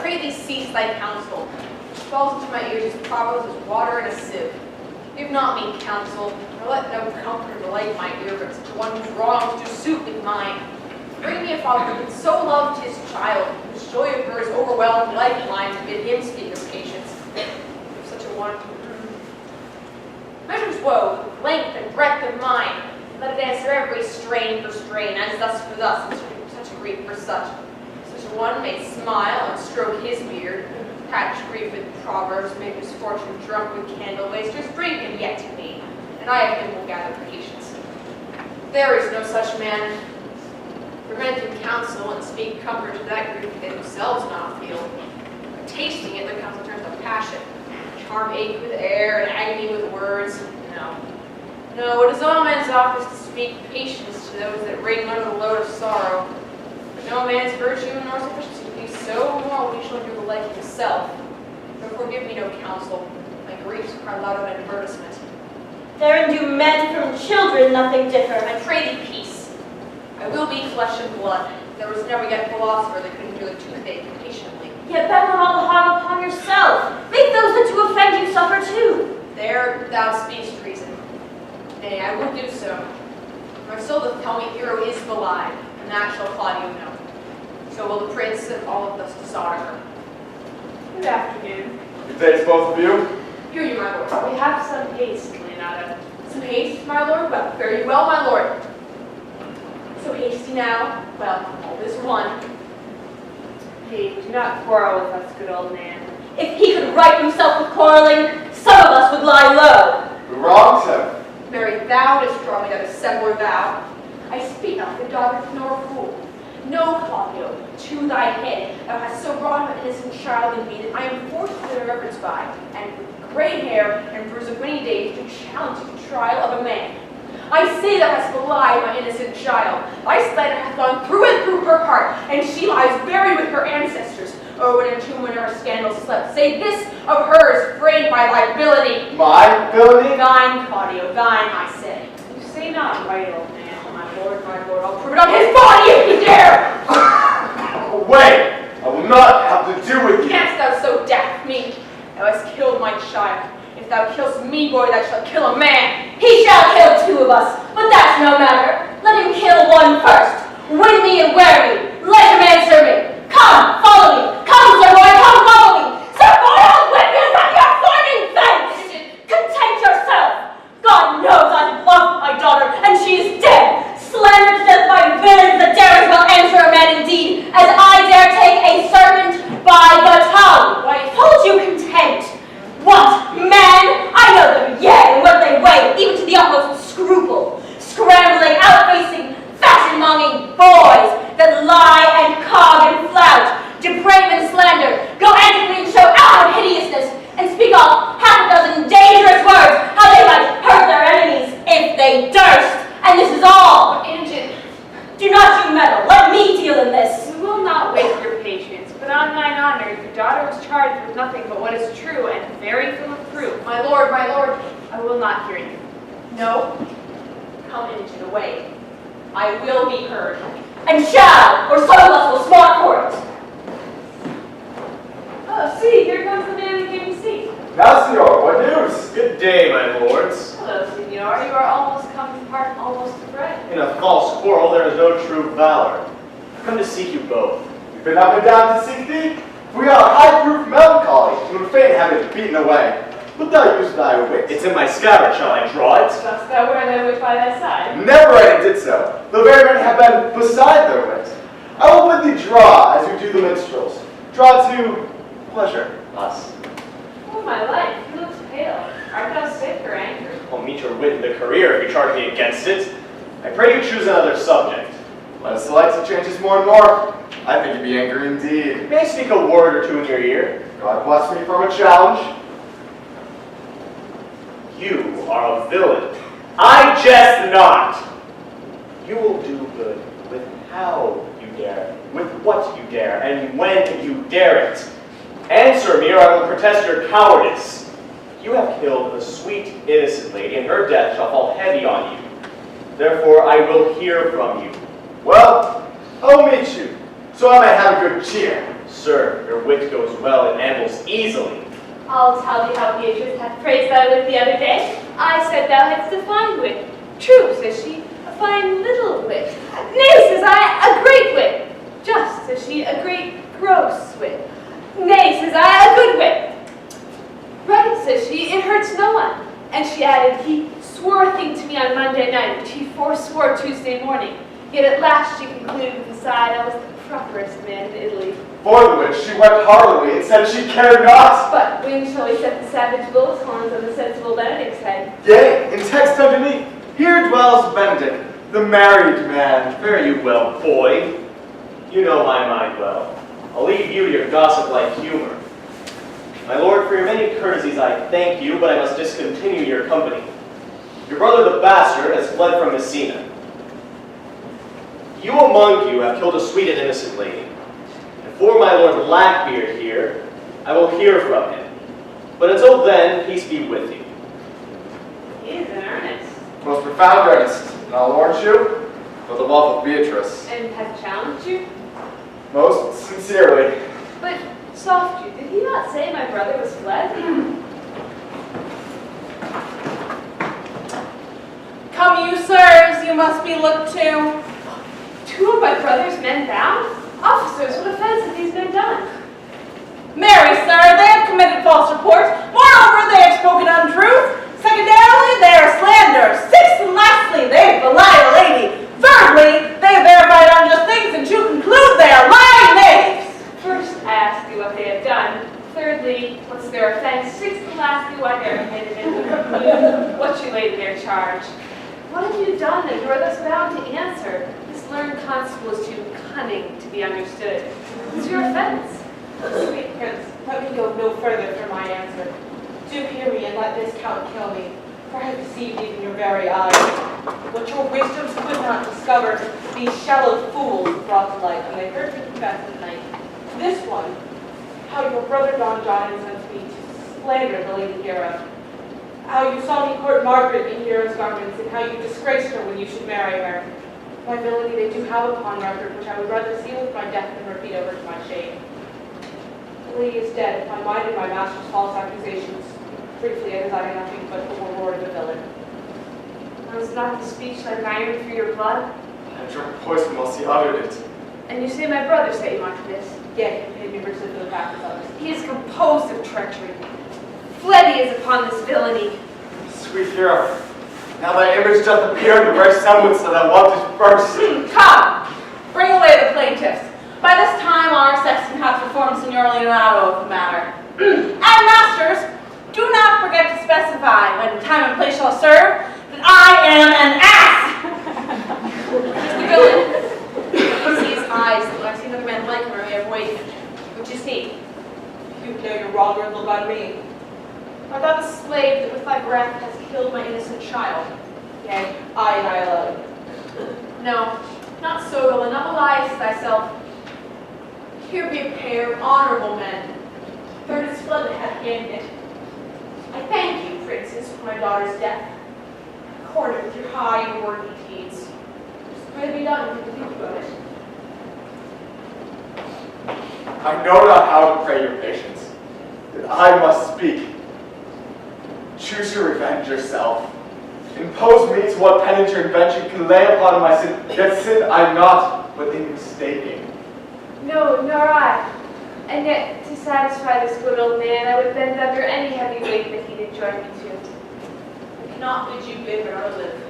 pray thee cease thy counsel, which falls into my ears as proverbs as water in a sieve. Give not me counsel, nor let no comfort delight my ear, but such a one whose wrongs do suit with mine. Bring me a father who so loved his child, whose joy of hers overwhelmed lifeline to bid him speak of patience. If such a one measures woe with length and breadth of mind, let it answer every strain for strain, as thus for thus, and such a grief for such. Such a one may smile and stroke his beard, patch grief with proverbs, make his fortune drunk with candle wasters, bring him yet to me, and I of him will gather patience. There is no such man. For men can counsel and speak comfort to that grief they themselves not feel. But tasting it, the counsel turns to passion. Charm ache with air and agony with words. No, it is all men's office to speak patience to those that wring under the load of sorrow. But no man's virtue nor sufficiency can be so more when he shall do the like himself. Therefore give me no counsel. My griefs cry louder than advertisement. Therein do men from children nothing differ. I pray thee peace. I will be flesh and blood. There was never yet philosopher that couldn't endure the toothache patiently. Yet bend not all the harm upon yourself. Make those that do offend you suffer too. There thou speakst reason. Nay, I would do so. My soul doth tell me Hero is belied, and that shall Claudio know. So will the prince and all of us dishonor her. Good afternoon. Good day to both of you. Hear you, my lord. We have some haste, Leonardo. Some haste, my lord? Well, fare you well, my lord. So hasty now? Well, all is one. Hey, do not quarrel with us, good old man. If he could right himself with quarreling, some of us would lie low. Who wrongs him? Marry, thou didst draw me that assembler thou. I speak not the daughter nor a fool. No, Claudio, to thy head, thou hast so wrought an innocent child in me that I am forced to bear reverence by, and with gray hair and bruise of many days to challenge the trial of a man. I say thou hast belied my innocent child. Thy slander hath gone through and through her heart, and she lies buried with her ancestors. Oh, and in tomb whenever scandal slept, say this of hers, framed by thy villainy. My villainy? Thine, Claudio, thine, I say. You say not right, old man. My lord, I'll prove it on his body if he dare! Away! I will not have to do with you. Canst thou so daft me? Thou hast killed my child. If thou killst me, boy, thou shalt kill a man. He shall kill two of us, but that's no matter. Let him kill one first. Win me and wear me. Let him answer me. Come, follow me. Come, Sir Boy, come follow me. Sir Boy, I'll whip you from your flaming face. Content yourself. God knows I love my daughter, and she is dead. Slandered to death by villains that dare as well answer a man indeed, as I dare take a servant by the tongue. Hold you content. What, man? I know them, yea, and what they weigh, even to the utmost scruple. Scrambling, outfacing, fashion-monging boys that lie and cog and flout, deprave and slander, go antically and show out of hideousness, and speak off half a dozen dangerous words, how they might hurt their enemies if they durst. And this is all. Engine. Do not you meddle. Let me deal in this. We will not waste your patience, but on thine honor, your daughter was charged with nothing but what is true and very full of proof. My lord, I will not hear you. no. Come into the way. I will be heard. And shall, or some of us will smart for it. Oh, see, here comes the man who gave me seat. Now, senor, what news? Good day, my lords. Hello, senor. You are almost come to part almost to bread. In a false quarrel, there is no true valor. I've come to seek you both. You've been up and down to seek thee? We are high-proof melancholy, and would fain have it beaten away. Wilt thou use thy wit? It's in my scabbard. Shall I draw it? Dost thou wear thy wit by thy side? Never I did so, though very many have been beside their wit. I will bid thee draw as you do the minstrels. Draw to pleasure us. Oh, my life, you look pale. Art thou sick or angry? I'll meet your wit in the career if you charge me against it. I pray you choose another subject. Let us select the changes more and more. I think you'd be angry indeed. May I speak a word or two in your ear? God bless me from a challenge. You are a villain. I jest not. You will do good with how you dare, with what you dare, and when you dare it. Answer me, or I will protest your cowardice. You have killed a sweet, innocent lady, and her death shall fall heavy on you. Therefore, I will hear from you. Well, I'll meet you. so I may have a good cheer. Sir, your wit goes well and ambles easily. I'll tell thee how Beatrice hath praised thy wit the other day. I said thou hadst a fine wit. True, says she, a fine little wit. Nay, says I, a great wit. Just, says she, a great gross wit. Nay, says I, a good wit. Right, says she, it hurts no one. And she added, he swore a thing to me on Monday night, which he forswore Tuesday morning. Yet at last she concluded with a sigh, I was the properest man in Italy. For the which she wept heartily and said she cared not. But when shall we set the savage bull's horns on the sensible Benedict's head? Yea, in text underneath, here dwells Benedict, the married man. Fare you well, boy. You know my mind well. I'll leave you to your gossip-like humor. My lord, for your many courtesies I thank you, but I must discontinue your company. Your brother the bastard has fled from Messina. You among you have killed a sweet and innocent lady. And for my lord Blackbeard here, I will hear from him. But until then, peace be with you. He is in earnest. Most profound earnest, and I'll warrant you, for the love of Beatrice. And hath challenged you? Most sincerely. But, soft you, did he not say my brother was fled? Come you, sirs, you must be looked to. Two of my brother's men bound? Officers, what offense have these men done? Marry, sir, they have committed false reports. Moreover, they have spoken untruth. Secondarily, they are slanderers. Sixth and lastly, they have belied a lady. Thirdly, they have verified unjust things, and to conclude, they are lying knaves. First, I ask you what they have done. Thirdly, what's their offense? Sixth and lastly, why they are headed into the what you laid in their charge. What have you done that you are thus bound to answer? This learned constable is too cunning to be understood. What's your offense? Sweet prince, let me go no further for my answer. Do hear me and let this count kill me, for I have deceived even your very eyes. What your wisdoms could not discover, these shallow fools brought to light when they heard me confess at night. This one, how your brother Don John sent me to slander the Lady Hero. How you saw me court Margaret in Hero's garments, and how you disgraced her when you should marry her. My villainy they do have upon record, which I would rather seal with my death than repeat over to my shame. The lady is dead. If I minded my master's false accusations, briefly I desire nothing but the reward of a villain. Was not the speech like iron through your blood? I have drunk poison whilst he uttered it. And you say my brother set you onto this? Yet he paid me richly for the fact of others. He is composed of treachery. Fled he is upon this villainy. Sweet hero, now thy image doth appear in the very semblance that I loved at first. Come, bring away the plaintiffs. By this time our sexton hath informed Signor Leonardo of the matter. And masters, do not forget to specify, when time and place shall serve, that I am an ass! The villain. See his eyes, though I've seen other men like him or may have Waite. Which is he? You know you're wrong, Riddle, by me. Art thou the slave that with thy breath has killed my innocent child? Yea, I and I alone. No, not so, villain, not liest thyself. Here be a pair of honorable men. Third is flood that hath gained it. I thank you, princes, for my daughter's death. Accorded with your high and worthy deeds. Pray be done if you think about it. I know not how to pray your patience, that I must speak. Choose to revenge yourself. Impose me to what penance your invention can lay upon my sin, yet sin I not, but in mistaking. No, nor I. And yet, to satisfy this good old man, I would bend under any heavy weight that he did join me to. I cannot bid you live or live,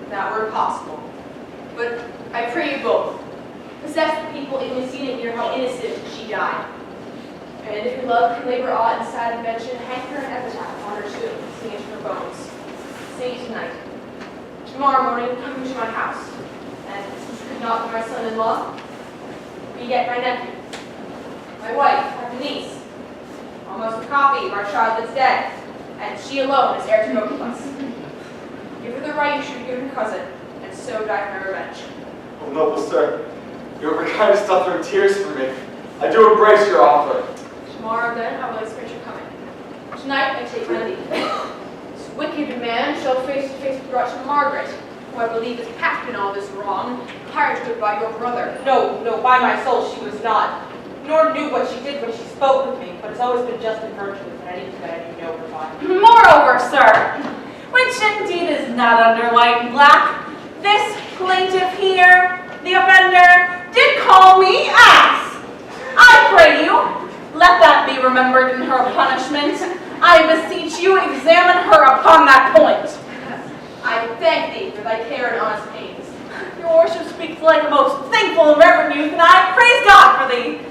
if that were possible. But I pray you both, possess the people in Messina hear how innocent she died. And if your love can labor aught in sad invention, hang her an epitaph on her tomb, sing it to her bones. Sing it tonight. Tomorrow morning, come to my house. And since you could not be my son-in-law, beget my nephew, my wife, my niece, almost a copy of our child that's dead, and she alone is heir to both of us. Give her the right you should give her cousin, and so die my revenge. Oh, noble sir, your kindness doth bring tears for me. I do embrace your offer. Tomorrow then I will expect your coming. Tonight I take my leave. This wicked man shall face to face with Margaret, who I believe is packed in all this wrong, hired to it by your brother. No, by my soul, she was not. Nor knew what she did when she spoke with me, but it's always been just and virtuous, and I need that you know her by. Moreover, sir, which indeed is not under white and black, this plaintiff here, the offender, did call me ass. I pray you, let that be remembered in her punishment. I beseech you, examine her upon that point. I thank thee for thy care and honest pains. Your worship speaks like a most thankful and reverend youth, and I praise God for thee.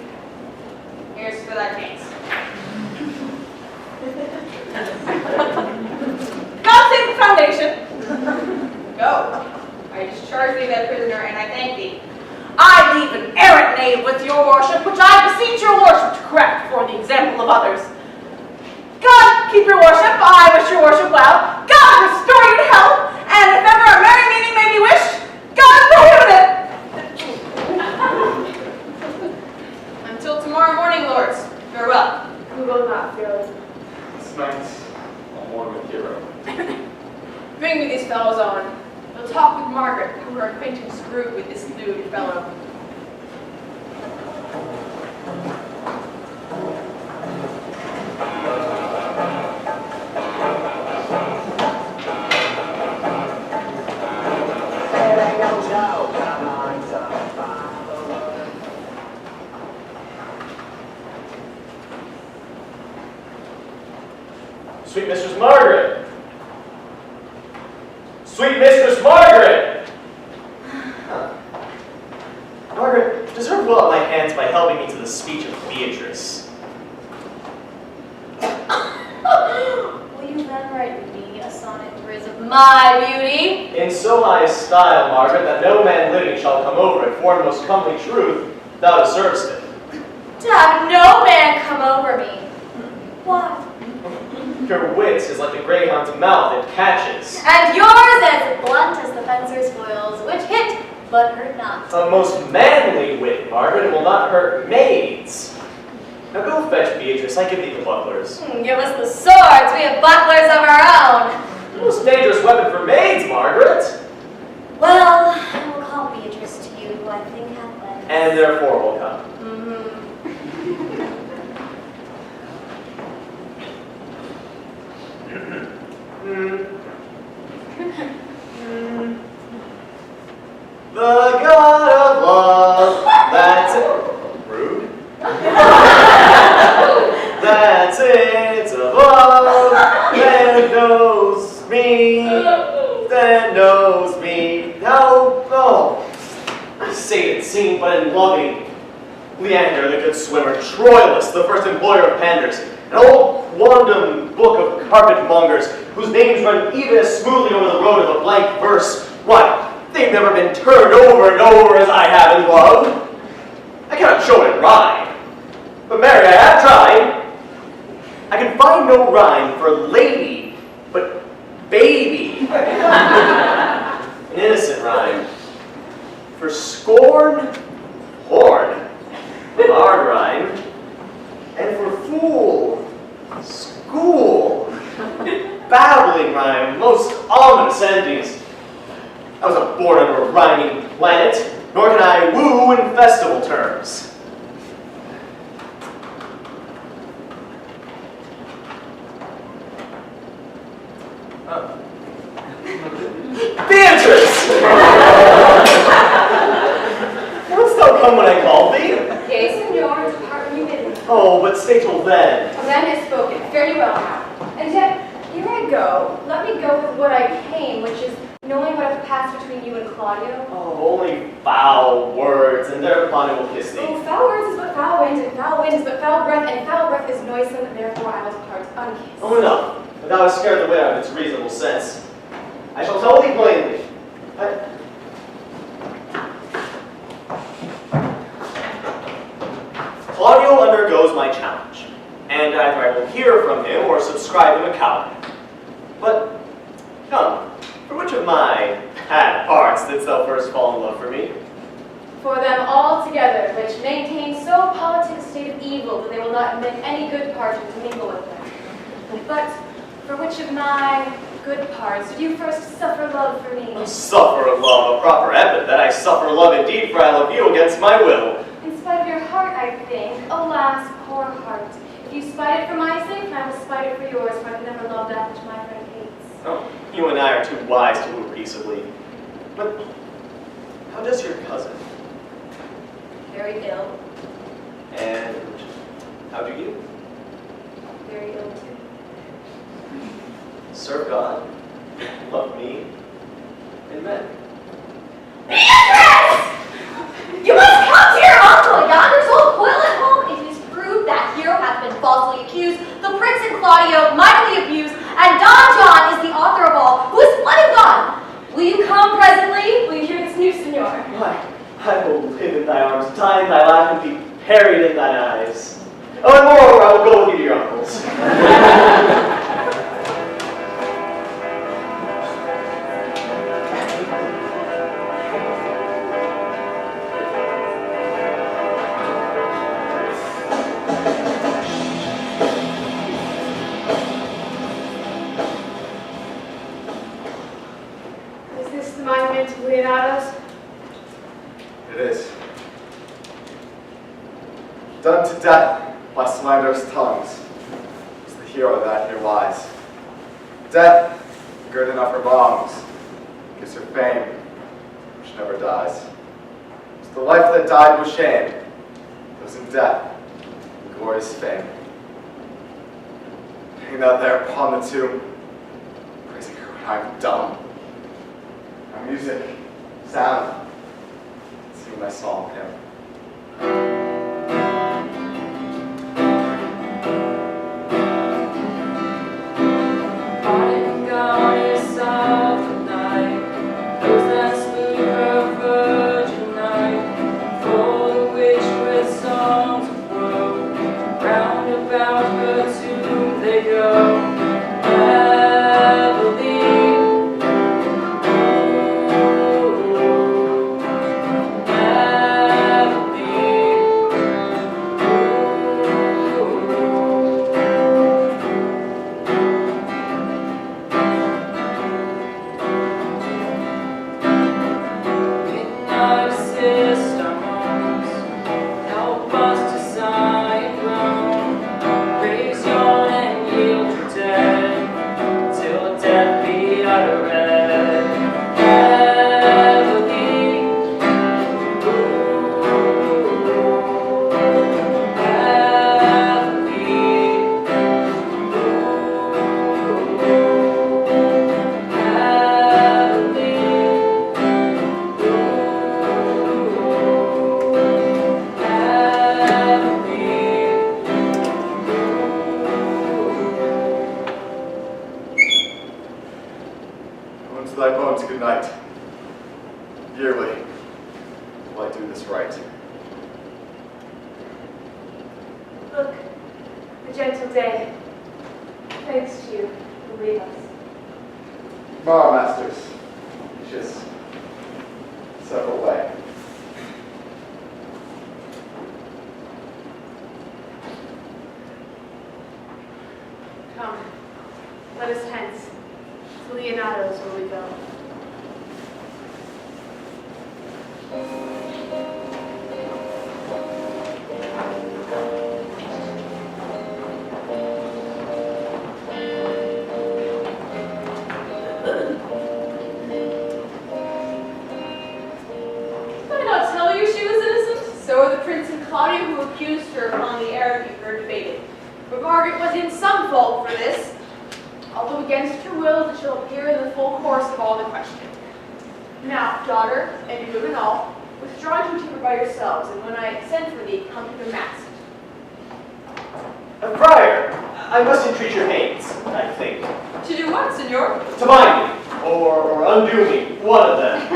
Here's for thy pains. God save the foundation. Go. I discharge thee that prisoner, and I thank thee. I leave an errant knave with your worship, which I beseech your worship to correct for the example of others. God keep your worship, I wish your worship well. God restore you to health, and if ever a merry meeting may be wished, God prohibit it. Until tomorrow morning, lords. Farewell. We will not fail. This night, I'll mourn with Hero. Bring me these fellows on. We'll talk with Margaret, who her acquaintance grew with this lewd fellow. Sweet Mistress Margaret! Sweet Mistress Margaret! Margaret, deserve well at my hands by helping me to the speech of Beatrice. Will you then write me a sonnet in praise of my beauty? In so high style, Margaret, that no man living shall come over it, for in most comely truth thou deservest it. To have no man come over me. Why? Your wit is like the greyhound's mouth, it catches. And yours as blunt as the fencer's foils, which hit but hurt not. A most manly wit, Margaret, it will not hurt maids. Now go fetch Beatrice, I give thee the bucklers. Give us the swords, we have bucklers of our own. The most dangerous weapon for maids, Margaret. Well, I will call Beatrice to you, who I think hath led. And therefore will come. The God of love, that's it. Rude. That's it above, that knows me, that knows me. No. I say it seemed, but in loving. Leander, the good swimmer, Troilus, the first employer of panders, an old quondam book of carpet-mongers, whose names run even as smoothly over the road of a blank verse. Why, they've never been turned over and over as I have in love. I cannot show it in rhyme, but Mary, I have tried. I can find no rhyme for lady, but baby. An innocent rhyme. For scorn, horn. A hard rhyme. And for fool, school. Babbling rhyme, most ominous endings. I was not born under a rhyming planet, nor can I woo in festival terms. Beatrice! Wouldst thou come when I called thee? Yea, senor, depart when you bid me. Oh, but stay till then. A man is spoken, fare you well now. And yet, here I go. Let me go with what I came, which is knowing what hath passed between you and Claudio. Oh, only foul words, and thereupon I will kiss thee. Oh, foul words is but foul wind, and foul wind is but foul breath, and foul breath is noisome, and therefore I will depart unkissed. Oh, enough. But thou hast scared the wit out of its reasonable sense. I shall tell thee plainly. Claudio undergoes my challenge, and either I will hear from him or subscribe him a coward. But, come, for which of my bad parts didst thou first fall in love for me? For them all together, which maintain so politic a state of evil that they will not admit any good part to mingle with them. But for which of my good parts, did you first suffer love for me? Suffer love, a proper epithet, that I suffer love indeed, for I love you against my will. In spite of your heart, I think. Alas, poor heart. If you spite it for my sake, I will spite it for yours, for I can never love that which my friend hates. Oh, you and I are too wise to woo peaceably. But how does your cousin? Very ill. And how do you? Very ill, too. Serve God, love me, and men. Beatrice! You must come to your uncle, yonder's old quill at home. It is proved that hero hath been falsely accused, the prince and Claudio mightily abused, and Don John is the author of all, who is bloody gone. Will you come presently? Will you hear this news, senor? Why, I will live in thy arms, die in thy lap, and be buried in thine eyes. Oh, and moreover, I will go with you to your uncle's. Is this the monument to Leonardo's? It is. Done to death by slanderous tongues is the hero that here lies. Death, good enough for wrongs, gives her fame, which never dies. It's the life that died with shame, lives in death, in glorious fame. Hang out there upon the tomb, praising her when I'm dumb. My music, sound, sing my song hymn. Good night. Yearly, will I do this right? Look, the gentle day. Thanks to you, who leave us. Tomorrow, masters, just several way. Come, let us hence. To Leonardo's where we go. Did I not tell you she was innocent? So are the prince and Claudio who accused her upon the air you heard debated. But Margaret was in some fault for this, although against her will it shall appear in the full course of all the question. Now, daughter, and you and all, withdraw to chamber by yourselves, and when I send for thee, come to the mast. Friar, I must entreat your hands, I think. To do what, senor? To bind me, or undo me, one of them.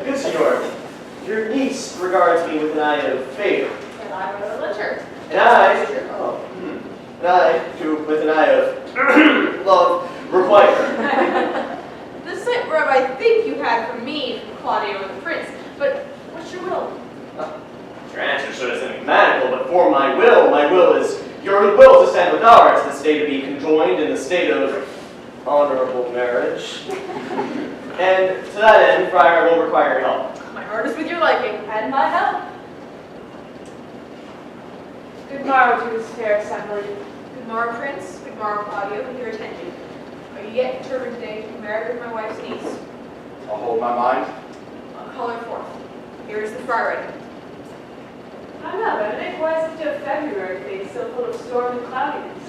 Good senor, your niece regards me with an eye of favor. And I rather let her. And I, too, with an eye of love, require. The sight whereof I think you had from me, from Claudio and the prince, but what's your will? Your answer should have enigmatical, but for my will is your will to stand with ours, this day to be conjoined in the state of honorable marriage. And to that end, Friar will require your help. My heart is with your liking. And my help. Good morrow to this fair assembly. Good morrow, Prince. Good morrow, Claudio, and your attendant. Are you yet determined today to be married with my wife's niece? I'll hold my mind. I'll call her forth. Here is the friar. I'm not Benedict. Why is such a February day so full of storm and cloudiness?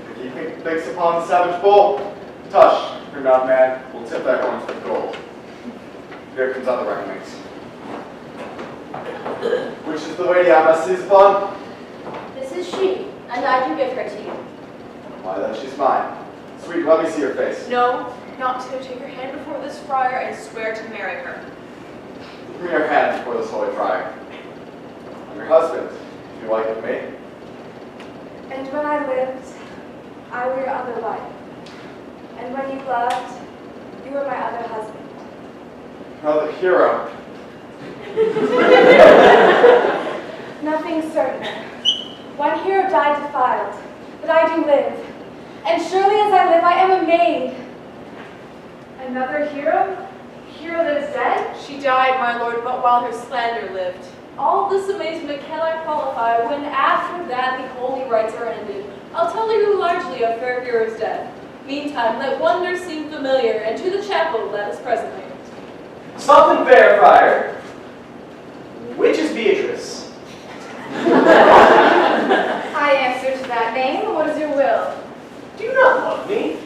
The keeping fix upon the savage bull. Tush, fear not, man. We'll tip thy horns with gold. Here comes other reckonings. Which is the lady I must seize upon? This is she, and I do give her to you. Why, then she's mine. Sweet, let me see your face. No, not to take your hand before this friar and swear to marry her. Give me your hand before this holy friar. I'm your husband, if you like with me. And when I lived, I were your other wife. And when you loved, you were my other husband. Another hero. Nothing certain. One hero died defiled, but I do live. And surely as I live, I am a maid. Another hero? Hero that is dead? She died, my lord, but while her slander lived. All this amazement cannot qualify when after that the holy rites are ended. I'll tell you largely of fair hero's death. Meantime, let wonders seem familiar, and to the chapel let us presently. Something fair, Friar. Which is Beatrice? I answer to that name. What is your will? Do you not love me?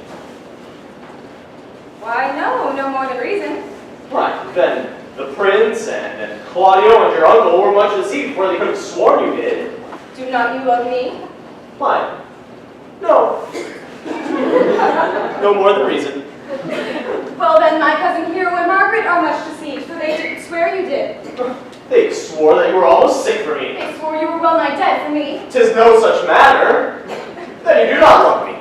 Why, no more than reason. Right, then the prince and Claudio and your uncle were much deceived before they could have sworn you did. Do not you love me? Why? No. No more than reason. Well then, my cousin Hero and Margaret are much deceived, for they didn't swear you did. They swore that you were almost sick for me. They swore you were well nigh dead for me. 'Tis no such matter. Then you do not love me.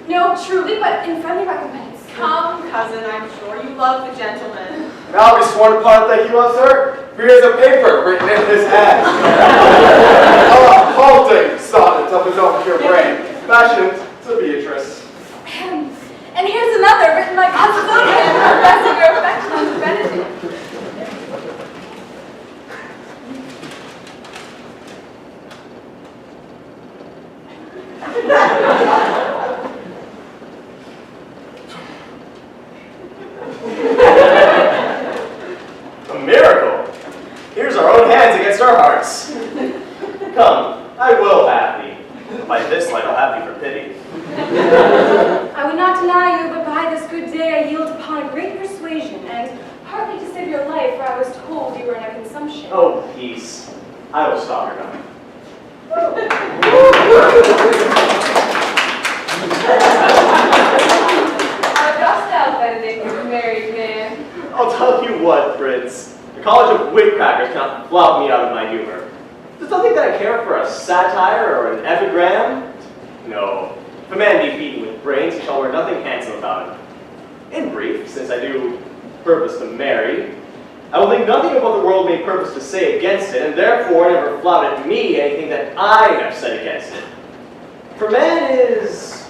No, truly, but in friendly recompense. Come, cousin, I'm sure you love the gentleman. Now be sworn upon that he loves her, for here's a paper written in his hand. A halting sonnet of his own pure brain, fashioned to Beatrice. And here's another written by cousin's own hand, professing your affection unto Benedict. A miracle. Here's our own hands against our hearts. Come, I will have thee. By this light I'll have thee for pity. I would not deny you, but by this good day I yield upon a great persuasion, and partly to save your life, for I was told you were in a consumption. Oh, peace. I will stop your gun. How dost thou, Benedict, you married man? I'll tell you what, Prince. The College of Whipcrackers cannot flout me out of my humor. Does not think that I care for a satire or an epigram? No. If a man be beaten with brains, he shall wear nothing handsome about him. In brief, since I do purpose to marry, I will think nothing of what the world may purpose to say against it, and therefore never flout at me anything that I have said against it. For man is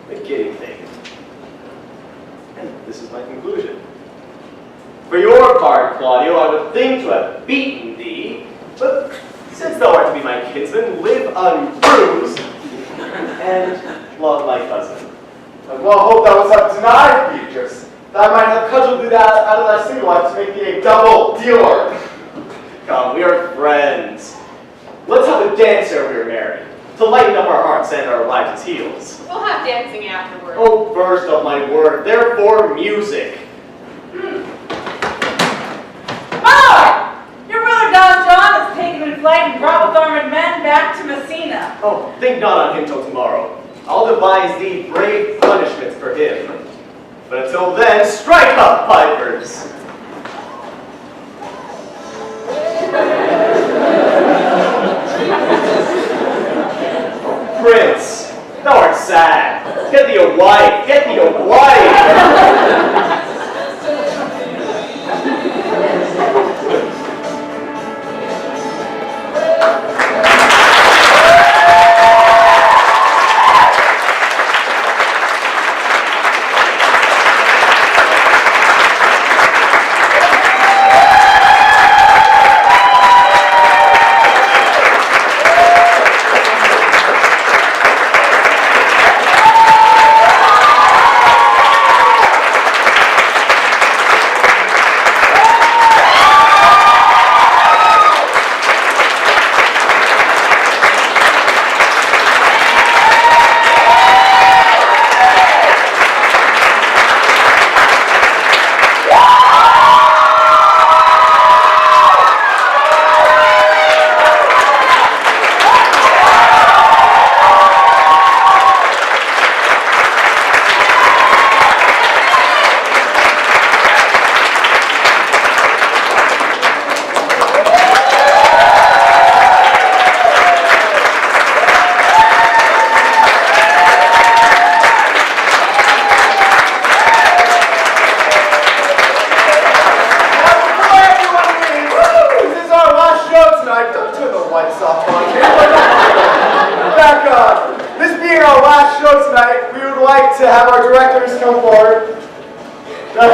a giddy thing. And this is my conclusion. For your part, Claudio, I would think to have beaten thee, but since thou art to be my kinsman, live unbruised, and love my cousin. I well hope thou wouldst have denied Beatrice, that I might have cudgeled thee out of thy single life to make thee a double dealer. Come, we are friends. Let's have a dance ere we are married, to lighten up our hearts and our lives' heels. We'll have dancing afterward. Oh, first of my word, therefore music. My lord! Your brother Don John has taken in flight and brought with armed men back to Messina. Oh, think not on him till tomorrow. I'll devise thee brave punishments for him. But until then, strike up, pipers! Prince, thou art sad. Get thee a wife, get thee a wife! show tonight, we would like to have our directors come forward. And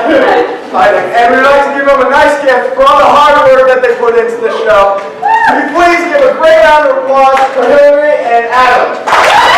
we'd like to give them a nice gift for all the hard work that they put into the show. Can you please give a great round of applause for Hillary and Adam?